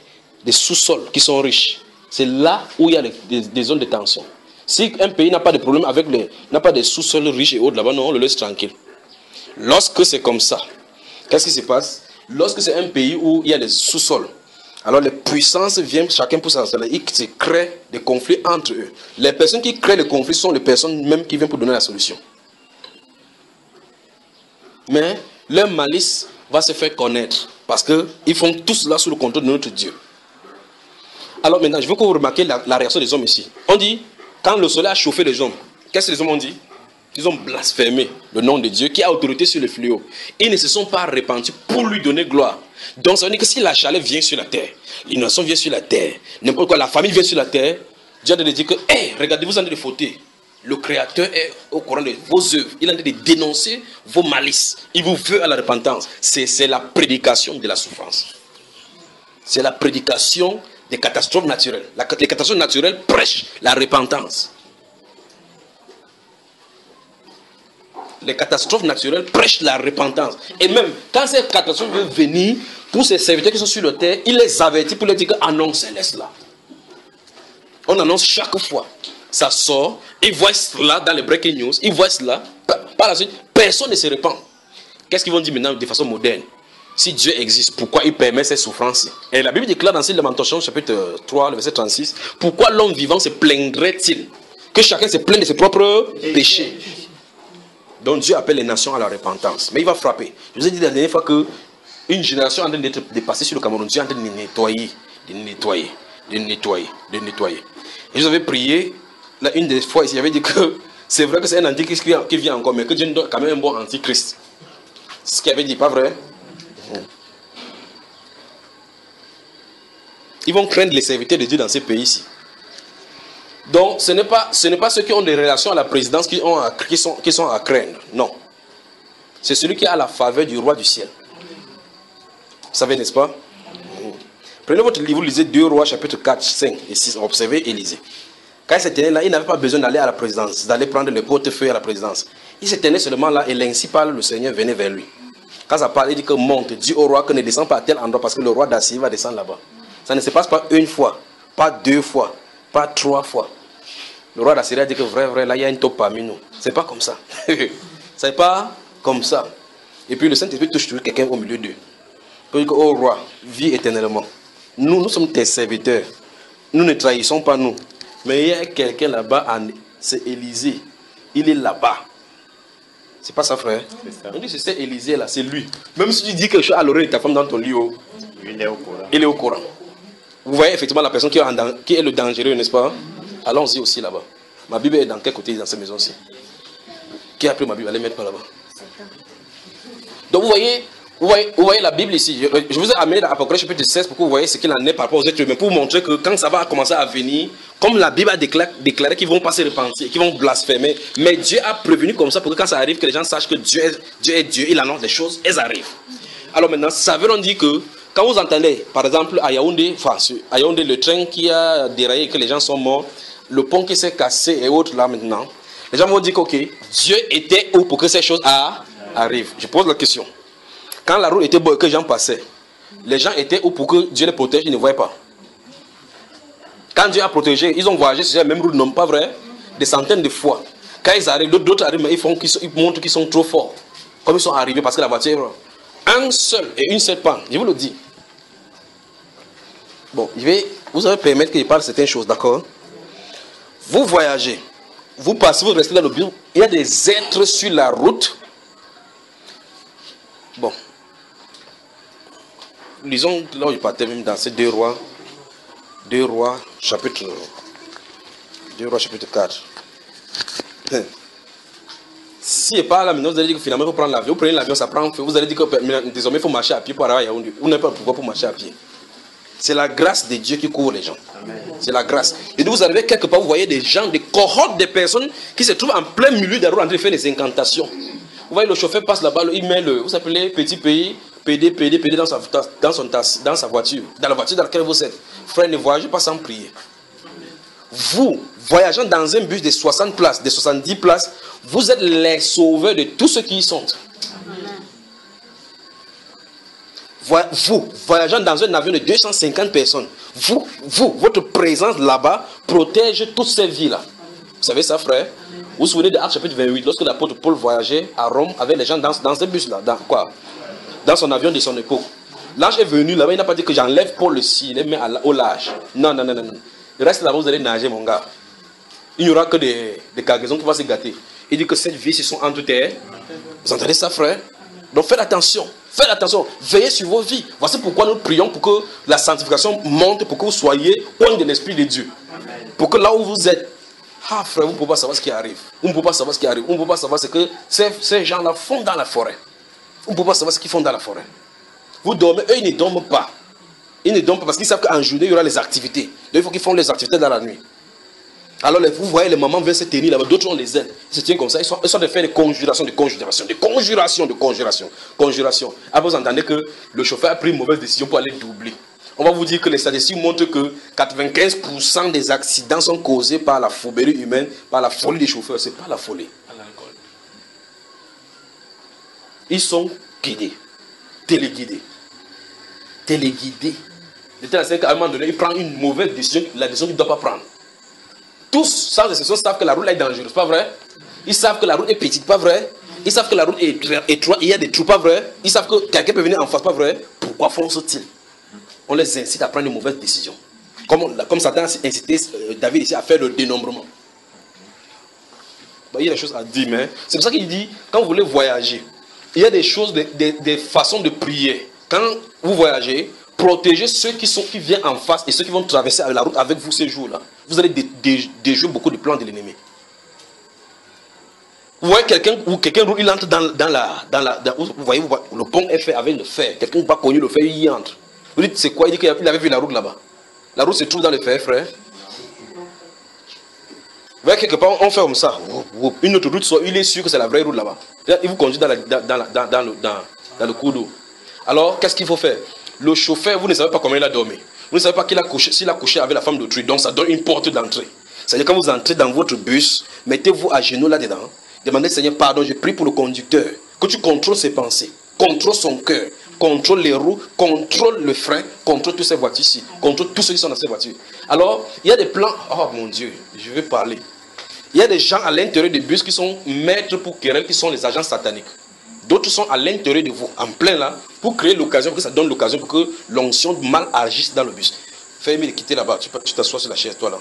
des sous-sols qui sont riches. C'est là où il y a des zones de tension. Si un pays n'a pas de problème avec n'a pas de sous-sols riches et autres là-bas, non, on le laisse tranquille. Lorsque c'est comme ça, qu'est-ce qui se passe? Lorsque c'est un pays où il y a des sous-sols, alors les puissances viennent chacun pour s'installer. Ils se créent des conflits entre eux. Les personnes qui créent les conflits sont les personnes même qui viennent pour donner la solution. Mais leur malice va se faire connaître parce qu'ils font tout cela sous le contrôle de notre Dieu. Alors maintenant, je veux que vous remarquiez la réaction des hommes ici. On dit, quand le soleil a chauffé les hommes, qu'est-ce que les hommes ont dit? Ils ont blasphémé le nom de Dieu qui a autorité sur les fléaux. Ils ne se sont pas repentis pour lui donner gloire. Donc ça veut dire que si la chaleur vient sur la terre, l'innocence vient sur la terre, n'importe quoi, la famille vient sur la terre, Dieu a de dire que, hey, regardez, vous en êtes de fauter. Le Créateur est au courant de vos œuvres. Il a de dénoncer vos malices. Il vous veut à la repentance. C'est la prédication de la souffrance. C'est la prédication des catastrophes naturelles. Les catastrophes naturelles prêchent la repentance. Les catastrophes naturelles prêchent la repentance. Et même quand ces catastrophes veulent venir, pour ces serviteurs qui sont sur la terre, il les avertit pour leur dire annoncez-les cela. On annonce chaque fois. Ça sort, ils voient cela dans les breaking news, ils voient cela. Par la suite, personne ne se répand. Qu'est-ce qu'ils vont dire maintenant de façon moderne? Si Dieu existe, pourquoi il permet ces souffrances? Et la Bible déclare dans le Lamentation, chapitre 3, le verset 36, pourquoi l'homme vivant se plaindrait-il? Que chacun se plaigne de ses propres péchés. Donc Dieu appelle les nations à la repentance. Mais il va frapper. Je vous ai dit la dernière fois qu'une génération est en train d'être dépassée sur le Cameroun. Dieu est en train de nettoyer, de nettoyer, de nettoyer, de nettoyer. Et je vous avais prié, là, une des fois ici, j'avais dit que c'est vrai que c'est un antichrist qui vient encore, mais que Dieu donne quand même un bon antichrist. C'est ce qu'il avait dit, pas vrai? Ils vont craindre les serviteurs de Dieu dans ces pays-ci. Donc, ce n'est pas ceux qui ont des relations à la présidence qui sont à craindre. Non. C'est celui qui a la faveur du roi du ciel. Vous savez, n'est-ce pas? Prenez votre livre, lisez 2 Rois, chapitre 4, 5 et 6. Observez et lisez. Quand il se tenait là, il n'avait pas besoin d'aller à la présidence, d'aller prendre le portefeuille à la présidence. Il se tenait seulement là et l'ainsi par le Seigneur venait vers lui. Quand ça parle, il dit que monte, dis au roi que ne descend pas à tel endroit parce que le roi d'Assyrie va descendre là-bas. Ça ne se passe pas une fois, pas 2 fois, pas 3 fois. Le roi d'Assyrie a dit que vrai, là il y a une taupe parmi nous. C'est pas comme ça. C'est pas comme ça. Et puis le Saint-Esprit touche toujours quelqu'un au milieu d'eux. Il dit que, oh roi, vis éternellement. Nous sommes tes serviteurs. Nous ne trahissons pas nous. Mais il y a quelqu'un là-bas, c'est Élisée. Il est là-bas. C'est pas ça, frère? On dit que c'est Élisée là, c'est lui. Même si tu dis quelque chose à l'oreille de ta femme dans ton lit, il est au courant. Il est au courant. Vous voyez effectivement la personne qui est le dangereux, n'est-ce pas? Allons-y aussi là-bas. Ma Bible est dans quel côté dans cette maison-ci? Qui a pris ma Bible? Allez mettre par là-bas. Donc vous voyez la Bible ici. Je vous ai amené dans Apocalypse chapitre 16 pour que vous voyez ce qu'il en est par rapport aux êtres humains. Pour vous montrer que quand ça va commencer à venir, comme la Bible a déclaré qu'ils vont pas se repentir, qu'ils vont blasphémer. Mais Dieu a prévenu comme ça pour que quand ça arrive, que les gens sachent que Dieu est Dieu, il annonce des choses, elles arrivent. Alors maintenant, ça veut dire que quand vous entendez, par exemple, à Yaoundé, le train qui a déraillé et que les gens sont morts, le pont qui s'est cassé et autres là maintenant, les gens vont dire que Dieu était où pour que ces choses arrivent. Je pose la question. Quand la route était bonne et que les gens passaient, les gens étaient où pour que Dieu les protège, ils ne voyaient pas. Quand Dieu a protégé, ils ont voyagé sur la même route, non pas vrai? Des centaines de fois. Quand ils arrivent, d'autres arrivent, mais ils montrent qu'ils sont trop forts. Comme ils sont arrivés parce que la voiture, un seul et une seule panne, je vous le dis. Bon, vous allez permettre que je parle de certaines choses, d'accord? Vous voyagez, vous passez, vous restez dans le bureau, il y a des êtres sur la route. Bon. Lisons là où je partais même dans ces 2 rois. 2 rois chapitre 4. Si et pas là maintenant, vous allez dire que finalement il faut prendre l'avion. Vous prenez l'avion, ça prend feu. Vous allez dire que désormais il faut marcher à pied pour arriver à Yaoundé. Vous n'avez pas pourquoi pour marcher à pied. C'est la grâce de Dieu qui couvre les gens. C'est la grâce. Et donc vous arrivez quelque part, vous voyez des gens, des cohortes de personnes qui se trouvent en plein milieu de la route en train de faire des incantations. Vous voyez, le chauffeur passe là-bas, il met le, vous appelez petit pays, PD dans sa voiture, dans la voiture dans laquelle vous êtes. Frère, ne voyagez pas sans prier. Vous, voyageant dans un bus de 60 places, de 70 places, vous êtes les sauveurs de tous ceux qui y sont. Vous, voyageant dans un avion de 250 personnes, votre présence là-bas protège toutes ces vies-là. Vous savez ça, frère? Vous vous souvenez de Actes chapitre 28, lorsque l'apôtre Paul voyageait à Rome avec les gens dans ce bus-là, dans son avion de son époque. L'ange est venu là-bas, il n'a pas dit que j'enlève Paul le ciel, il le met au large. Non. Il reste là-bas, vous allez nager, mon gars. Il n'y aura que des cargaisons qui vont se gâter. Il dit que cette vie, ce sont entre terres. Vous entendez ça, frère? Donc faites attention. Faites attention. Veillez sur vos vies. Voici pourquoi nous prions pour que la sanctification monte, pour que vous soyez loin de l'Esprit de Dieu. Pour que là où vous êtes, ah frère, vous ne pouvez pas savoir ce qui arrive. Vous ne pouvez pas savoir ce qui arrive. Vous ne pouvez pas savoir ce que ces gens-là font dans la forêt. Vous ne pouvez pas savoir ce qu'ils font dans la forêt. Vous dormez, eux ils ne dorment pas. Ils ne dorment pas parce qu'ils savent qu'en journée il y aura les activités. Donc il faut qu'ils font les activités dans la nuit. Alors vous voyez les mamans viennent se tenir là-bas, d'autres ont les ailes. Ils se tiennent comme ça, ils sont en train de faire des conjurations. Après vous entendez que le chauffeur a pris une mauvaise décision pour aller doubler. On va vous dire que les statistiques montrent que 95% des accidents sont causés par la fourberie humaine, par la folie des chauffeurs. Ce n'est pas la folie. Ils sont guidés, téléguidés. De telle sorte qu'à un moment donné, il prend une mauvaise décision, la décision qu'il ne doit pas prendre. Tous, sans exception, savent que la route là est dangereuse, pas vrai? Ils savent que la route est petite, pas vrai? Ils savent que la route est étroite, il y a des trous, pas vrai? Ils savent que quelqu'un peut venir en face, pas vrai? Pourquoi foncent-ils? On les incite à prendre une mauvaise décision. Comme Satan a incité David ici à faire le dénombrement. Il y a des choses à dire, mais c'est pour ça qu'il dit, quand vous voulez voyager, il y a des choses, des façons de prier. Quand vous voyagez, protégez ceux qui viennent en face et ceux qui vont traverser la route avec vous ces jours-là. Vous allez déjouer beaucoup de plans de l'ennemi. Vous voyez quelqu'un roule, il entre vous voyez, le pont est fait avec le fer. Quelqu'un va cogner le fer, il y entre. Vous dites, c'est quoi? Il dit qu'il avait vu la route là-bas. La route se trouve dans le fer, frère. Vous voyez, quelque part, on fait comme ça. Une autre route, il est sûr que c'est la vraie route là-bas. Il vous conduit dans le cours d'eau. Alors, qu'est-ce qu'il faut faire? Le chauffeur, vous ne savez pas comment il a dormi. Vous ne savez pas s'il a couché avec la femme d'autrui. Donc, ça donne une porte d'entrée. C'est-à-dire, quand vous entrez dans votre bus, mettez-vous à genoux là-dedans. Demandez, Seigneur, pardon, je prie pour le conducteur. Que tu contrôles ses pensées, contrôle son cœur, contrôle les roues, contrôle le frein, contrôle toutes ces voitures-ci, contrôle tous ceux qui sont dans ces voitures. Alors, il y a des plans. Oh mon Dieu, je vais parler. Il y a des gens à l'intérieur du bus qui sont maîtres pour querelle, qui sont les agents sataniques. D'autres sont à l'intérieur de vous, en plein là, pour créer l'occasion, pour que ça donne l'occasion pour que l'onction mal agisse dans le bus. Fais-moi de quitter là-bas, tu t'assois sur la chaise, toi là.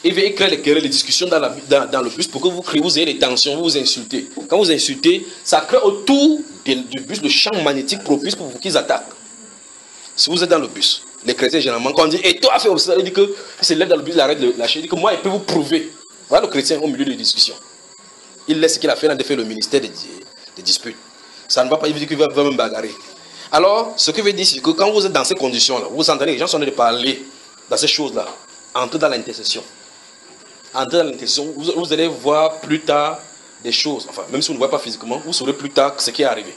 Il vient créer les querelles, les discussions dans le bus pour que vous criez, vous ayez des tensions, vous vous insultez. Quand vous insultez, ça crée autour du bus le champ magnétique propice pour qu'ils attaquent. Si vous êtes dans le bus, les chrétiens généralement, quand on dit, et toi, a fait ça, il dit que il se lève dans le bus, il arrête de lâcher, il dit que moi, il peut vous prouver. Voilà le chrétien au milieu des discussions. Il laisse ce qu'il a fait, il a fait le ministère des disputes. Ça ne va pas, il dit qu'il va me bagarrer. Alors, ce que veut dire, c'est que quand vous êtes dans ces conditions-là, vous entendez les gens sont en train de parler dans ces choses-là, entrez dans l'intercession. Entrez dans l'intercession, vous allez voir plus tard des choses, enfin, même si vous ne voyez pas physiquement, vous saurez plus tard ce qui est arrivé.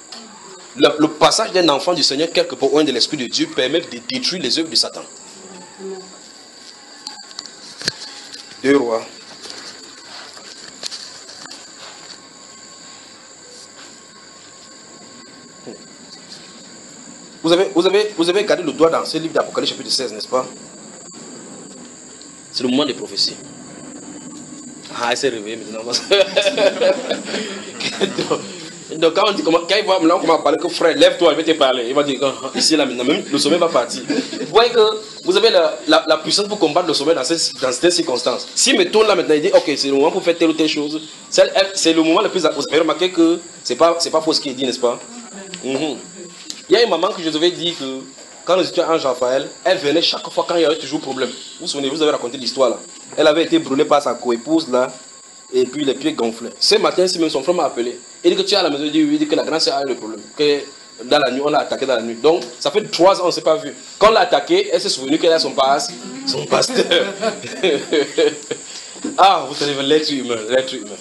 Le passage d'un enfant du Seigneur, quelque part loin de l'Esprit de Dieu, permet de détruire les œuvres de Satan. 2 Rois. Vous avez gardé le doigt dans ce livre d'Apocalypse chapitre 16, n'est-ce pas? C'est le moment des prophéties. Ah, il s'est réveillé maintenant. Donc quand il voit maintenant comment parler, que frère, lève-toi, il va te parler. Il va dire, ici là maintenant, même le sommet va partir. Vous voyez que vous avez la puissance pour combattre le sommet dans ces circonstances. Si me tourne là maintenant, il dit, ok, c'est le moment pour faire telle ou telle chose. C'est le moment le plus... Vous avez remarqué que c'est pas faux ce qu'il dit, n'est-ce pas? Il y a une maman que je devais dire que quand nous étions à Ange-Raphaël, elle venait chaque fois quand il y avait toujours problème. Vous vous souvenez, vous avez raconté l'histoire là. Elle avait été brûlée par sa coépouse là, et puis les pieds gonflés. Ce matin, si même son frère m'a appelé, il dit que tu es à la maison, il dit oui, il dit que la grande sœur a le problème. Que dans la nuit, on l'a attaqué dans la nuit. Donc, ça fait 3 ans, on ne s'est pas vu. Quand on l'a attaqué, elle s'est souvenue qu'elle a son pasteur. Ah, vous savez, l'être humain, l'être humain.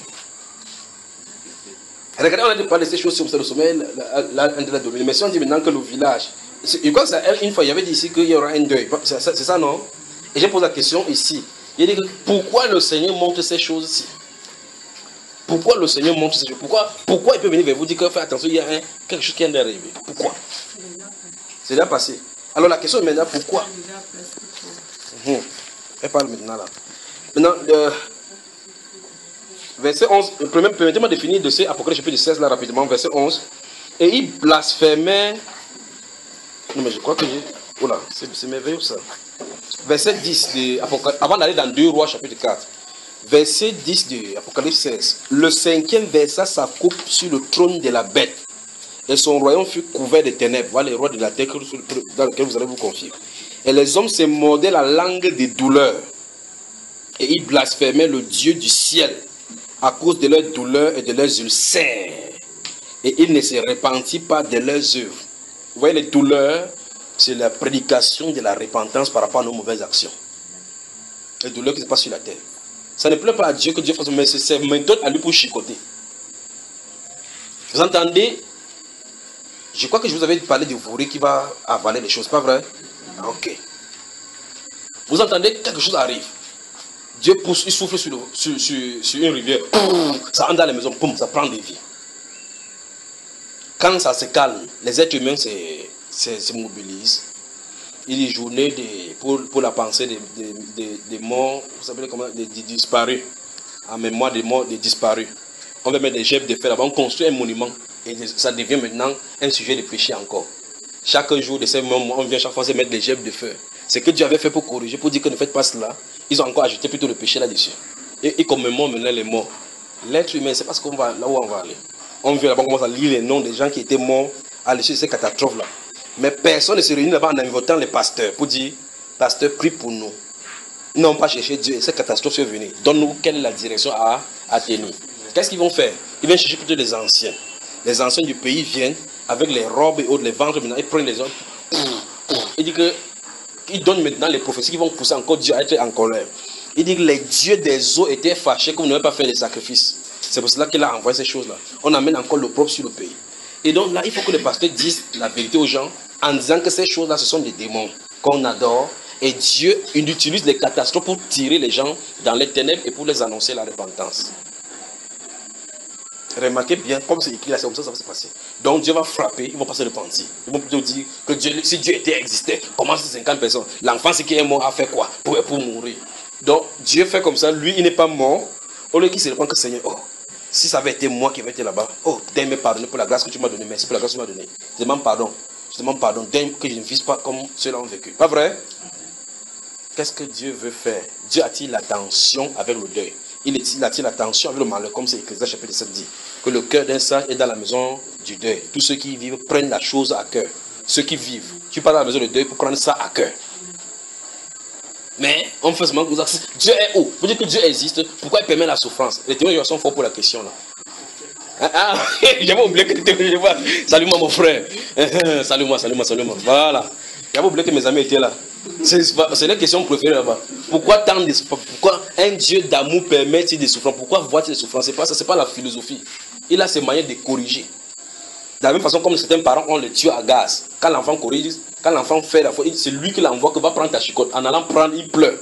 Regardez, on a parlé de ces choses sur le sommeil, la dominée. Mais si on dit maintenant que le village, je crois que ça, une fois, il y avait dit ici qu'il y aura un deuil. C'est ça, non? Et j'ai posé la question ici. Il dit que pourquoi le Seigneur montre ces choses-ci? Pourquoi le Seigneur montre ces choses? Pourquoi il peut venir vers vous dire que faites attention, il y a quelque chose qui vient d'arriver? Pourquoi? C'est déjà passé. Alors la question est maintenant, pourquoi? Elle parle maintenant là. Maintenant, verset 11, permettez-moi de finir de ce Apocalypse chapitre 16 là rapidement, verset 11. Et il blasphémait. Non mais je crois que j'ai. Oh là, c'est merveilleux ça. Verset 10 de Apocalypse, avant d'aller dans 2 Rois chapitre 4. Verset 10 de Apocalypse 16. Le 5e versa sa coupe sur le trône de la bête. Et son royaume fut couvert de ténèbres. Voilà les rois de la terre dans lesquels vous allez vous confier. Et les hommes se mordaient la langue des douleurs. Et ils blasphémaient le Dieu du ciel à cause de leurs douleurs et de leurs ulcères. Et ils ne se repentirent pas de leurs œuvres. Vous voyez, les douleurs, c'est la prédication de la repentance par rapport à nos mauvaises actions. Les douleurs qui se passent sur la terre. Ça ne plaît pas à Dieu que Dieu fasse, mais c'est une méthode à lui pour chicoter. Vous entendez? Je crois que je vous avais parlé de Vouré qui va avaler les choses, pas vrai? Ok. Vous entendez, quelque chose arrive. Dieu pousse, il souffle sur une rivière. Ça entre dans la maison, ça prend des vies. Quand ça se calme, les êtres humains se mobilisent. Il y a journée pour la pensée des morts, vous savez comment, des disparus, en mémoire des morts, des disparus. On va mettre des gerbes de fer là-bas, on construit un monument et ça devient maintenant un sujet de péché encore. Chaque jour de ces moments, on vient chaque fois se mettre des gerbes de fer. Ce que Dieu avait fait pour corriger, pour dire que ne faites pas cela, ils ont encore ajouté plutôt le péché là-dessus. Et commémorent maintenant les morts. L'être humain, c'est parce qu'on va là où on va aller. On vient là-bas, on commence à lire les noms des gens qui étaient morts à l'issue de ces catastrophes-là. Mais personne ne se réunit là-bas en invitant les pasteurs pour dire, pasteur, prie pour nous. Ils n'ont pas cherché Dieu et ces catastrophes sont venues. Donne-nous quelle est la direction à tenir. Qu'est-ce qu'ils vont faire? Ils vont chercher plutôt les anciens. Les anciens du pays viennent avec les robes et autres, les ventres, maintenant ils prennent les hommes. Il dit que ils donnent maintenant les prophéties qui vont pousser encore Dieu à être en colère. Il dit que les dieux des eaux étaient fâchés que vous n'avez pas fait les sacrifices. C'est pour cela qu'il a envoyé ces choses-là. On amène encore l'opprobre sur le pays. Et donc là, il faut que les pasteurs disent la vérité aux gens en disant que ces choses-là, ce sont des démons qu'on adore. Et Dieu utilise les catastrophes pour tirer les gens dans les ténèbres et pour les annoncer la repentance. Remarquez bien, comme c'est écrit là, c'est comme ça va se passer. Donc Dieu va frapper, ils vont pas se repentir. Ils vont plutôt dire que Dieu, si Dieu existait, comment ces 50 personnes? L'enfant, c'est qui est mort, a fait quoi pour mourir? Donc Dieu fait comme ça, lui, il n'est pas mort. Au lieu qu'il se répand que Seigneur, oh, si ça avait été moi qui avais été là-bas, oh, donne-moi pardon pour la grâce que tu m'as donnée, merci pour la grâce que tu m'as donnée. Je demande pardon, donne que je ne vise pas comme ceux-là ont vécu. Pas vrai? Qu'est-ce que Dieu veut faire? Dieu attire l'attention avec le deuil. Il attire l'attention avec le malheur, comme c'est Ecclésiaste chapitre 7 dit. Que le cœur d'un sage est dans la maison du deuil. Tous ceux qui vivent prennent la chose à cœur. Ceux qui vivent, tu pars dans la maison du deuil pour prendre ça à cœur. Mais on fait seulement que Dieu est où? Vous dites que Dieu existe, pourquoi il permet la souffrance? Les témoins sont forts pour la question là. J'avais oublié que tu étais là. Salut-moi mon frère. Salut-moi. Voilà. J'avais oublié que mes amis étaient là. C'est la question préférée là-bas. Pourquoi tant de souffrance? Pourquoi un Dieu d'amour permet-il des souffrances? Pourquoi voit-il des souffrances? C'est pas ça, c'est pas la philosophie. Il a ses manières de corriger. De la même façon comme certains parents ont le tuyau à gaz. Quand l'enfant corrige, quand l'enfant fait la faute, c'est lui qui l'envoie que va prendre ta chicotte. En allant prendre, il pleure.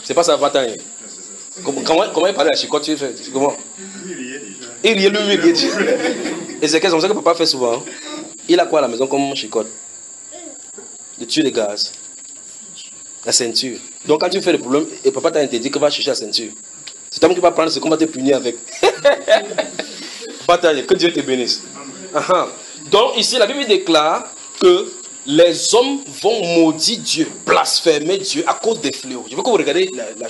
C'est pas ça, Bataille. Comment il parlait à la chicotte? Tu fais comment? Il riait lui. Et c'est comme ça que papa fait souvent. Il a quoi à la maison comme chicotte? Le tuyau de gaz. La ceinture. Donc quand tu fais le problème, et papa t'a interdit que va chercher la ceinture. C'est toi qui va prendre ce qu'on va te punir avec. Bataille, que Dieu te bénisse. Donc ici, la Bible déclare que les hommes vont maudire Dieu, blasphémer Dieu à cause des fléaux. Je veux que vous regardiez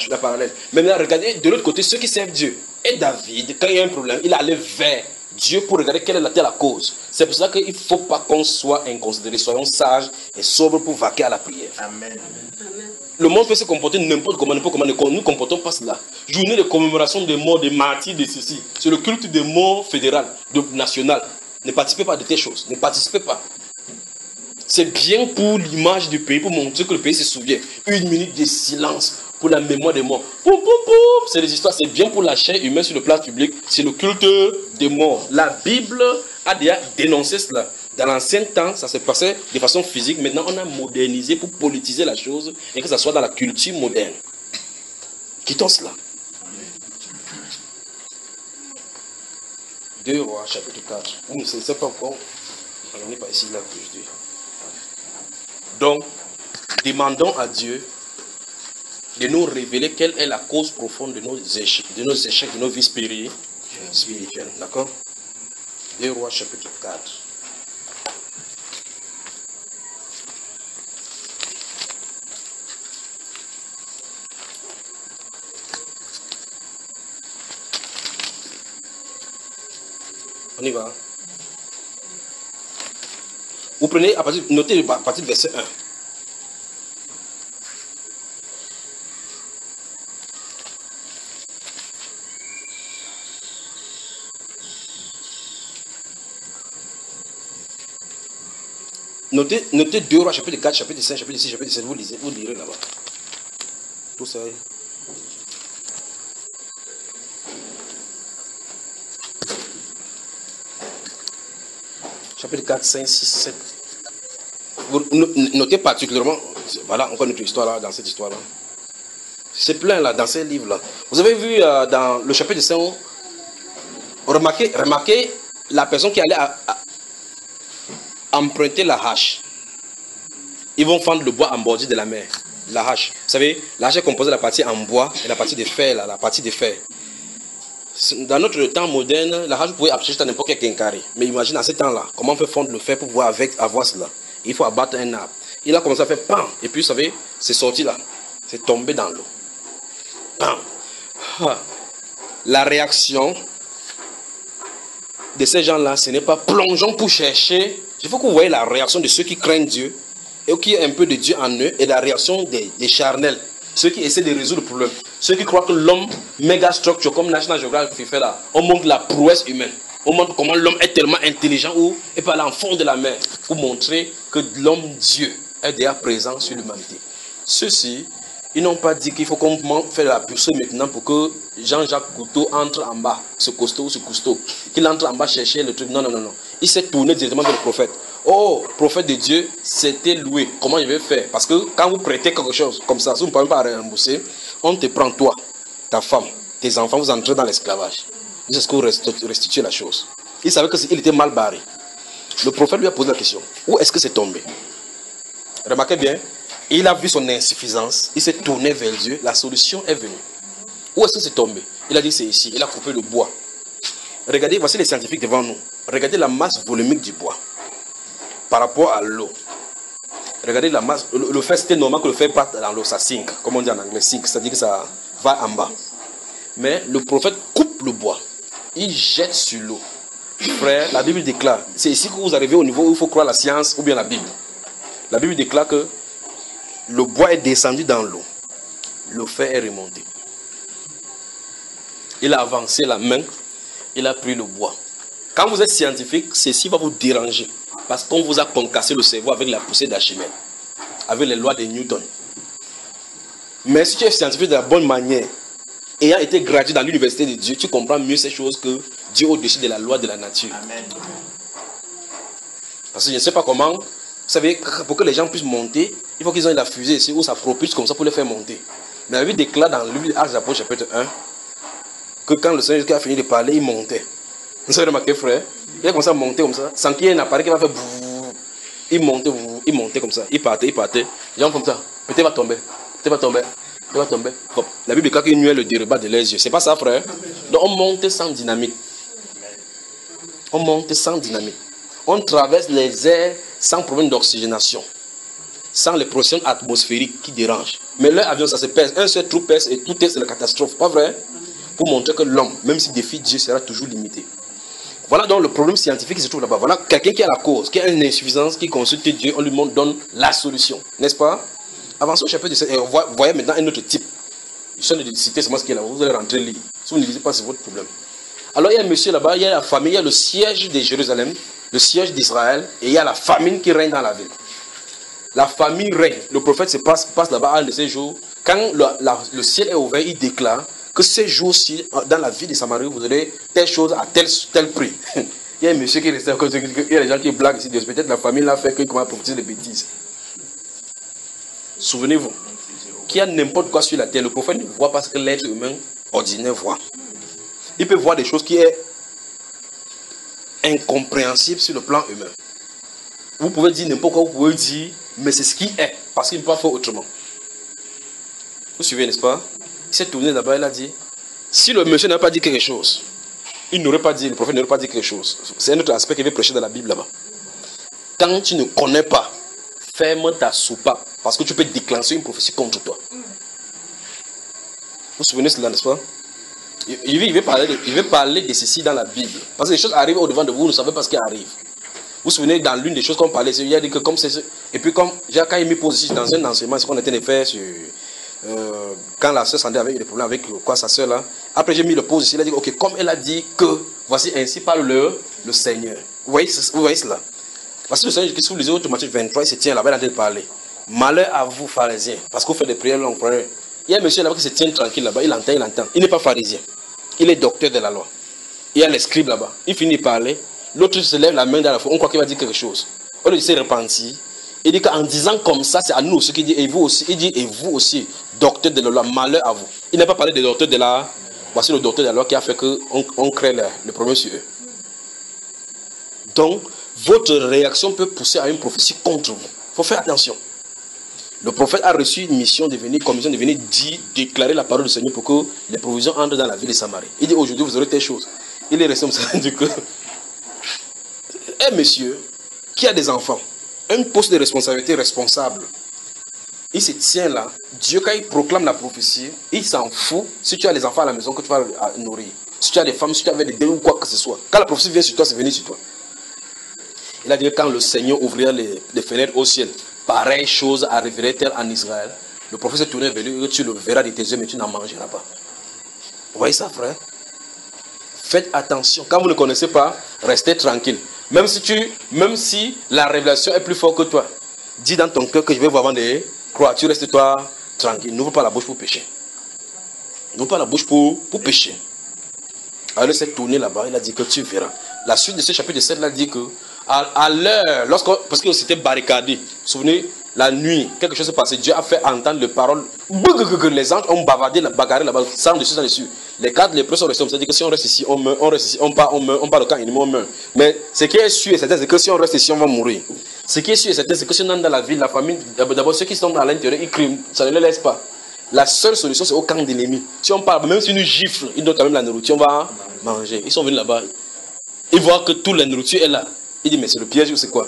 la parallèle. Maintenant, regardez de l'autre côté ceux qui servent Dieu. Et David, quand il y a un problème, il allait vers Dieu pour regarder quelle est la cause. C'est pour ça qu'il ne faut pas qu'on soit inconsidéré. Soyons sages et sobres pour vaquer à la prière. Amen. Le monde peut se comporter n'importe comment. Nous ne comportons pas cela. Journée de commémoration des morts, des martyrs, de ceci. C'est le culte des morts fédéral, national. Ne participez pas de telles choses. Ne participez pas. C'est bien pour l'image du pays, pour montrer que le pays se souvient. 1 minute de silence pour la mémoire des morts. Poum, poum, poum. C'est des histoires, c'est bien pour la chair humaine sur le plan public. C'est le culte des morts. La Bible a déjà dénoncé cela. Dans l'ancien temps, ça se passait de façon physique. Maintenant, on a modernisé pour politiser la chose et que ça soit dans la culture moderne. Quittons cela. 2 Rois, chapitre 4. Vous ne savez pas encore. On n'est pas ici, là, que je dis. Donc, demandons à Dieu de nous révéler quelle est la cause profonde de nos échecs, de nos vies spirituelles. D'accord? 2 Rois, chapitre 4. On y va. Vous prenez, notez à partir du verset 1. Notez 2 Rois, chapitre 4, chapitre 5, chapitre 6, chapitre 7. Vous lirez là-bas. Tout ça. Chapitre 4, 5, 6, 7. Vous notez particulièrement, voilà encore notre histoire là, dans cette histoire-là. C'est plein là, dans ces livres-là. Vous avez vu dans le chapitre 5, remarquez la personne qui allait emprunter la hache. Ils vont fendre le bois en bordure de la mer. La hache. Vous savez, la hache est composée de la partie en bois et la partie de fer, là, la partie de fer. Dans notre temps moderne, la hache, vous pouvez acheter à n'importe quel quincaillerie. Mais imagine à ce temps-là, comment on fait fondre le fer pour pouvoir avoir cela. Il faut abattre un arbre. Il a commencé à faire pan. Et puis, vous savez, c'est sorti là. C'est tombé dans l'eau. Pan. La réaction de ces gens-là, ce n'est pas plongeons pour chercher. Il faut que vous voyez la réaction de ceux qui craignent Dieu et qui ont un peu de Dieu en eux et la réaction des charnels. Ceux qui essaient de résoudre le problème. Ceux qui croient que l'homme, méga structure, comme National Geographic fait là, on montre la prouesse humaine. On montre comment l'homme est tellement intelligent ou il peut aller en fond de la mer pour montrer que l'homme Dieu est déjà présent sur l'humanité. Ceux-ci, ils n'ont pas dit qu'il faut qu'on fasse la poursuite maintenant pour que Jean-Jacques Cousteau entre en bas, ce costaud ou ce cousteau, qu'il entre en bas chercher le truc. Non, non, non, non. Il s'est tourné directement vers le prophète. Oh, prophète de Dieu, c'était loué. Comment je vais faire? Parce que quand vous prêtez quelque chose comme ça, si vous ne pouvez pas rembourser, on te prend toi, ta femme, tes enfants, vous entrez dans l'esclavage. C'est ce que vous restituez la chose. Il savait qu'il était mal barré. Le prophète lui a posé la question. Où est-ce que c'est tombé? Remarquez bien, il a vu son insuffisance, il s'est tourné vers Dieu, la solution est venue. Où est-ce que c'est tombé? Il a dit c'est ici, il a coupé le bois. Regardez, voici les scientifiques devant nous. Regardez la masse volumique du bois par rapport à l'eau. Regardez la masse. Le fer, c'était normal que le fer parte dans l'eau, ça sink, comme on dit en anglais, sink, c'est-à-dire que ça va en bas. Mais le prophète coupe le bois, il jette sur l'eau. Frère, la Bible déclare, c'est ici que vous arrivez au niveau où il faut croire la science ou bien la Bible. La Bible déclare que le bois est descendu dans l'eau, le fer est remonté. Il a avancé la main, il a pris le bois. Quand vous êtes scientifique, ceci va vous déranger. Parce qu'on vous a concassé le cerveau avec la poussée d'Archimède, avec les lois de Newton. Mais si tu es scientifique de la bonne manière, ayant été gradué dans l'université de Dieu, tu comprends mieux ces choses que Dieu au-dessus de la loi de la nature. Amen. Parce que je ne sais pas comment, vous savez, pour que les gens puissent monter, il faut qu'ils aient la fusée ici, où ça propulse comme ça pour les faire monter. Mais la Bible déclare dans le livre d'Actes des Apôtres, chapitre 1, que quand le Seigneur a fini de parler, il montait. Vous avez remarqué, frère? Il a commencé à monter comme ça, sans qu'il y ait un appareil qui va faire bouh. Il montait comme ça, il partait. Les gens comme ça, peut-être va tomber, Bon, la Bible dit qu'il nuait le dérebat de leurs yeux. C'est pas ça, frère. Donc on monte sans dynamique. On traverse les airs sans problème d'oxygénation, sans les pressions atmosphériques qui dérangent. Mais leur avion, ça se pèse. Un seul trou pèse et tout est c'est la catastrophe. Pas vrai? Pour montrer que l'homme, même s'il défie Dieu, sera toujours limité. Voilà donc le problème scientifique qui se trouve là-bas. Voilà quelqu'un qui a la cause, qui a une insuffisance, qui consulte Dieu, on lui donne la solution. N'est-ce pas? Avancez au chapitre 7 et vous voyez maintenant un autre type. Je suis en train de citer seulement ce qui est là. Vous allez rentrer lire. Si vous ne lisez pas, c'est votre problème. Alors il y a un monsieur là-bas, il y a la famine, il y a le siège de Jérusalem, le siège d'Israël, et il y a la famine qui règne dans la ville. La famine règne. Le prophète se passe là-bas un de ces jours. Quand le ciel est ouvert, il déclare que ces jours-ci, dans la ville de Samarie, vous aurez telle chose à tel prix. Il y a un monsieur qui est resté à côté, il y a des gens qui blaguent ici, peut-être la famille l'a fait qu'il commence à prophétiser des bêtises. Souvenez-vous, qu'il y a n'importe quoi sur la terre, le prophète ne voit pas ce que l'être humain ordinaire voit. Il peut voir des choses qui sont incompréhensibles sur le plan humain. Vous pouvez dire n'importe quoi, vous pouvez dire, mais c'est ce qui est, parce qu'il ne peut pas faire autrement. Vous suivez, n'est-ce pas? Il s'est tourné là-bas, il a dit, si le monsieur n'a pas dit quelque chose, il n'aurait pas dit, le prophète n'aurait pas dit quelque chose. C'est un autre aspect qu'il veut prêcher dans la Bible là-bas. Quand tu ne connais pas, ferme ta soupape, parce que tu peux déclencher une prophétie contre toi. Vous vous souvenez de cela, n'est-ce pas? Il veut parler de ceci dans la Bible. Parce que les choses arrivent au devant de vous, vous ne savez pas ce qui arrive. Vous vous souvenez, dans l'une des choses qu'on parlait, il y a dit que comme c'est... Et puis comme Jacques me pose ici dans un enseignement, ce qu'on était de faire sur... quand la soeur Sandé avait eu des problèmes avec quoi, sa soeur là. Après j'ai mis le pause ici, il a dit, ok, comme elle a dit que, voici ainsi parle le Seigneur. Vous voyez cela? Voici le Seigneur qui, si vous lisez au Matthieu 23, il se tient là-bas, il est en train de parler. Malheur à vous, pharisiens, parce que vous faites des prières longues. Il y a un monsieur là-bas qui se tient tranquille là-bas, il entend. Il n'est pas pharisien. Il est docteur de la loi. Il y a les scribes là-bas. Il finit de parler. L'autre se lève la main dans la foule. On croit qu'il va dire quelque chose. On lui dit, repenti. Il dit qu'en disant comme ça, c'est à nous aussi qu'il dit, et vous aussi. Il dit, et vous aussi, docteur de la loi, malheur à vous. Il n'a pas parlé des docteurs de la loi. Voici le docteur de la loi qui a fait qu'on crée le problème sur eux. Donc, votre réaction peut pousser à une prophétie contre vous. Il faut faire attention. Le prophète a reçu une mission de venir, commission de venir déclarer la parole du Seigneur pour que les provisions entrent dans la ville de Samarie. Il dit aujourd'hui vous aurez telle chose. Il est resté comme ça, du coup. Un monsieur qui a des enfants, un poste de responsabilité responsable, il se tient là. Dieu, quand il proclame la prophétie, il s'en fout si tu as des enfants à la maison que tu vas nourrir. Si tu as des femmes, si tu as des bébés ou quoi que ce soit. Quand la prophétie vient sur toi, c'est venu sur toi. Il a dit que quand le Seigneur ouvrira les fenêtres au ciel, pareille chose arriverait-elle en Israël. Le prophète s'est tourné vers lui, tu le verras de tes yeux, mais tu n'en mangeras pas. Vous voyez ça, frère? Faites attention. Quand vous ne connaissez pas, restez tranquille. Même si la révélation est plus forte que toi, dis dans ton cœur que je vais vous avant de croire. Tu restes toi tranquille. N'ouvre pas la bouche pour pécher. N'ouvre pas la bouche pour pécher. Alors il s'est tourné là-bas, il a dit que tu verras. La suite de ce chapitre 7 là dit que à l'heure, parce que c'était barricadé, vous vous souvenez, la nuit, quelque chose s'est passé, Dieu a fait entendre les paroles, les anges ont bavardé, bagarré là-bas, sans dessus. Les quatre lépreux sont restés, c'est-à-dire que si on reste ici, on meurt, on reste ici, on part au camp ennemi, on meurt. Mais ce qui est sûr et certain, c'est que si on reste ici, on va mourir. Ce qui est sûr et certain, c'est que si on entre dans la ville, la famille, d'abord ceux qui sont à l'intérieur, ils crient, ça ne les laisse pas. La seule solution, c'est au camp d'ennemi. Si on parle, même si nous gifle, ils donnent quand même la nourriture, on va manger. Ils sont venus là-bas, ils voient que toute la nourriture est là. Il dit, mais c'est le piège ou c'est quoi?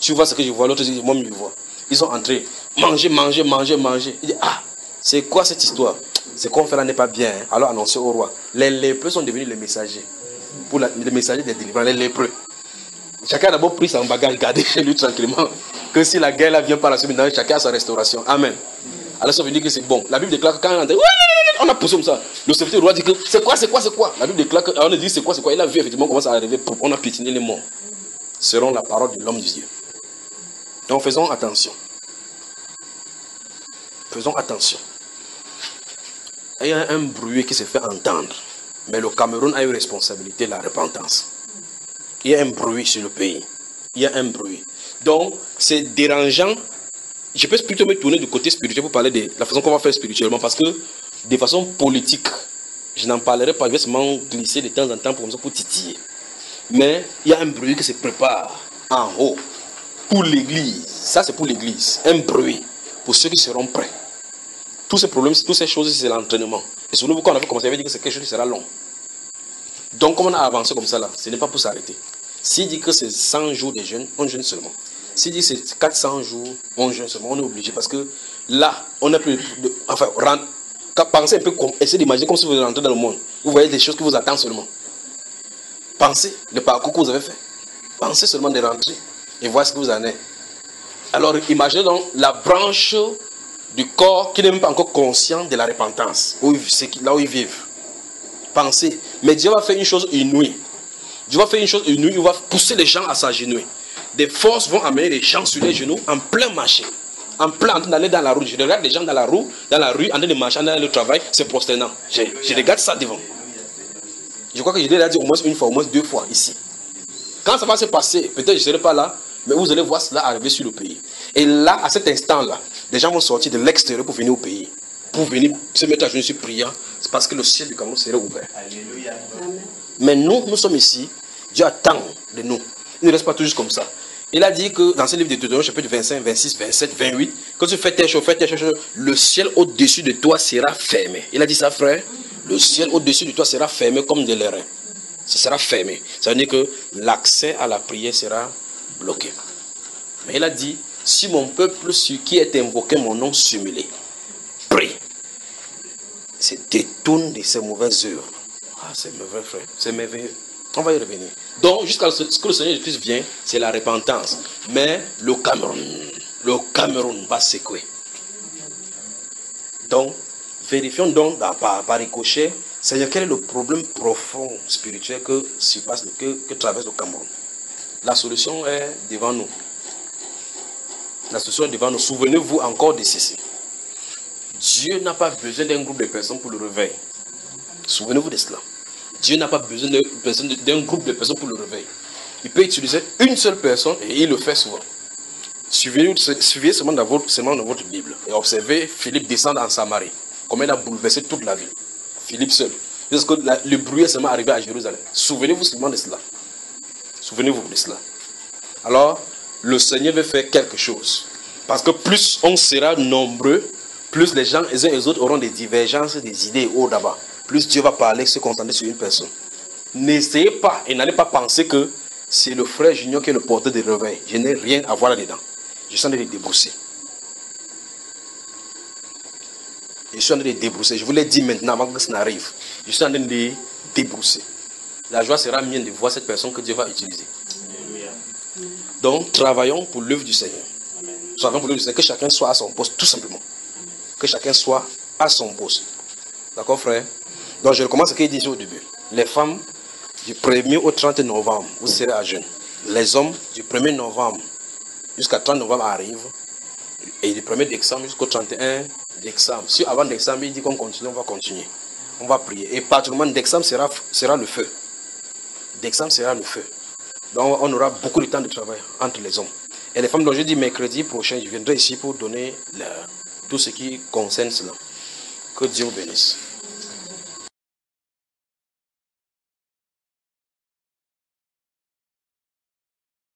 Tu vois ce que je vois, l'autre dit, moi je vois. Ils sont entrés, manger. Il dit, ah, c'est quoi cette histoire? Ce qu'on fait là n'est pas bien, hein? Alors annoncez au roi. Les lépreux sont devenus les messagers. Les messagers des délivrants, les lépreux. Chacun a d'abord pris son bagage, gardé chez lui tranquillement. Que si la guerre là vient par la suite, chacun a sa restauration. Amen. Alors ça veut dire que c'est bon. La Bible déclare que quand on est entré, on a poussé comme ça. Le serviteur du roi dit que c'est quoi? La Bible déclare que, on a dit c'est quoi? Il a vu effectivement comment ça arrivait. On a piétiné les morts. Selon la parole de l'homme de Dieu. Donc faisons attention. Faisons attention. Il y a un bruit qui se fait entendre. Mais le Cameroun a une responsabilité, la repentance. Il y a un bruit sur le pays. Il y a un bruit. Donc, c'est dérangeant. Je peux plutôt me tourner du côté spirituel pour parler de la façon qu'on va faire spirituellement. Parce que, de façon politique, je n'en parlerai pas. Je vais seulement glisser de temps en temps pour titiller. Mais il y a un bruit qui se prépare en haut. Pour l'église. Ça, c'est pour l'église. Un bruit. Pour ceux qui seront prêts. Tous ces problèmes, toutes ces choses, c'est l'entraînement. Et souvenez-vous, quand on avait commencé, on avait dit que c'est quelque chose qui sera long. Donc, comme on a avancé comme ça, là, ce n'est pas pour s'arrêter. S'il dit que c'est 100 jours de jeûne, on jeûne seulement. S'il dit que c'est 400 jours, on jeûne seulement. On est obligé parce que là, on n'a plus de... Enfin, pensez un peu, essayez d'imaginer comme si vous rentrez dans le monde. Vous voyez des choses qui vous attendent seulement. Pensez le parcours que vous avez fait. Pensez seulement de rentrer et voir ce que vous en êtes. Alors, imaginez donc la branche du corps qui n'est même pas encore conscient de la repentance, là où ils vivent. penser. Mais Dieu va faire une chose inouïe. Dieu va faire une chose inouïe, il va pousser les gens à s'agenouiller. Des forces vont amener les gens sur les genoux en plein marché. En plein en train d'aller dans la rue. Je regarde les gens dans la rue, en train de marcher, dans le travail, c'est prosternant. Je regarde ça devant. Je crois que je l'ai déjà dit au moins une fois, au moins 2 fois ici. Quand ça va se passer, peut-être je ne serai pas là, mais vous allez voir cela arriver sur le pays. Et là, à cet instant-là, les gens vont sortir de l'extérieur pour venir au pays. Pour venir se mettre à genoux sur priant. C'est parce que le ciel du Cameroun serait ouvert. Alléluia. Mais nous sommes ici. Dieu attend de nous. Il ne reste pas tout juste comme ça. Il a dit que dans ce livre de Deutéronome, chapitre 25, 26, 27, 28, quand tu fais tes choses, le ciel au-dessus de toi sera fermé. Il a dit ça, frère. Le ciel au-dessus de toi sera fermé comme de l'airain. Ce sera fermé. Ça veut dire que l'accès à la prière sera bloqué. Mais il a dit, si mon peuple sur qui est invoqué mon nom s'humilie, prie, se détourne de ses mauvaises œuvres. Ah, c'est mauvais, frère. C'est merveilleux. On va y revenir. Donc, jusqu'à ce que le Seigneur Jésus-Christ vienne, c'est la repentance. Mais le Cameroun va secouer. Donc, vérifions donc par ricochet, Seigneur, quel est le problème profond spirituel que traverse le Cameroun? La solution est devant nous. La solution est devant nous. Souvenez-vous encore de ceci. Dieu n'a pas besoin d'un groupe de personnes pour le réveil. Souvenez-vous de cela. Dieu n'a pas besoin d'un groupe de personnes pour le réveil. Il peut utiliser une seule personne et il le fait souvent. Suivez seulement dans votre Bible et observez Philippe descendre en Samarie. Comment il a bouleversé toute la ville. Philippe seul. Parce que le bruit est seulement arrivé à Jérusalem. Souvenez-vous seulement de cela. Souvenez-vous de cela. Alors, le Seigneur veut faire quelque chose. Parce que plus on sera nombreux, plus les gens les uns et les autres auront des divergences, des idées au d'abord. Plus Dieu va parler, se concentrer sur une personne. N'essayez pas et n'allez pas penser que c'est le frère Junior qui est le porteur de réveil. Je n'ai rien à voir là-dedans. Je suis en train de débrousser. Je suis en train de débrousser. Je vous l'ai dit maintenant avant que ça n'arrive. Je suis en train de débrousser. La joie sera mienne de voir cette personne que Dieu va utiliser. Donc, travaillons pour l'œuvre du Seigneur. Travaillons pour l'œuvre du Seigneur. Que chacun soit à son poste, tout simplement. Que chacun soit à son poste. D'accord, frère? Donc, je recommence ce qu'il disait au début. Les femmes, du 1er au 30 novembre, vous serez à jeûne. Les hommes, du 1er novembre jusqu'à 30 novembre arrivent. Et du 1er décembre jusqu'au 31 décembre. Si avant décembre, il dit qu'on continue, on va continuer. On va prier. Et particulièrement, décembre sera le feu. Décembre sera le feu. Donc, on aura beaucoup de temps de travail entre les hommes. Et les femmes, donc je dis mercredi prochain, je viendrai ici pour donner tout ce qui concerne cela. Que Dieu vous bénisse.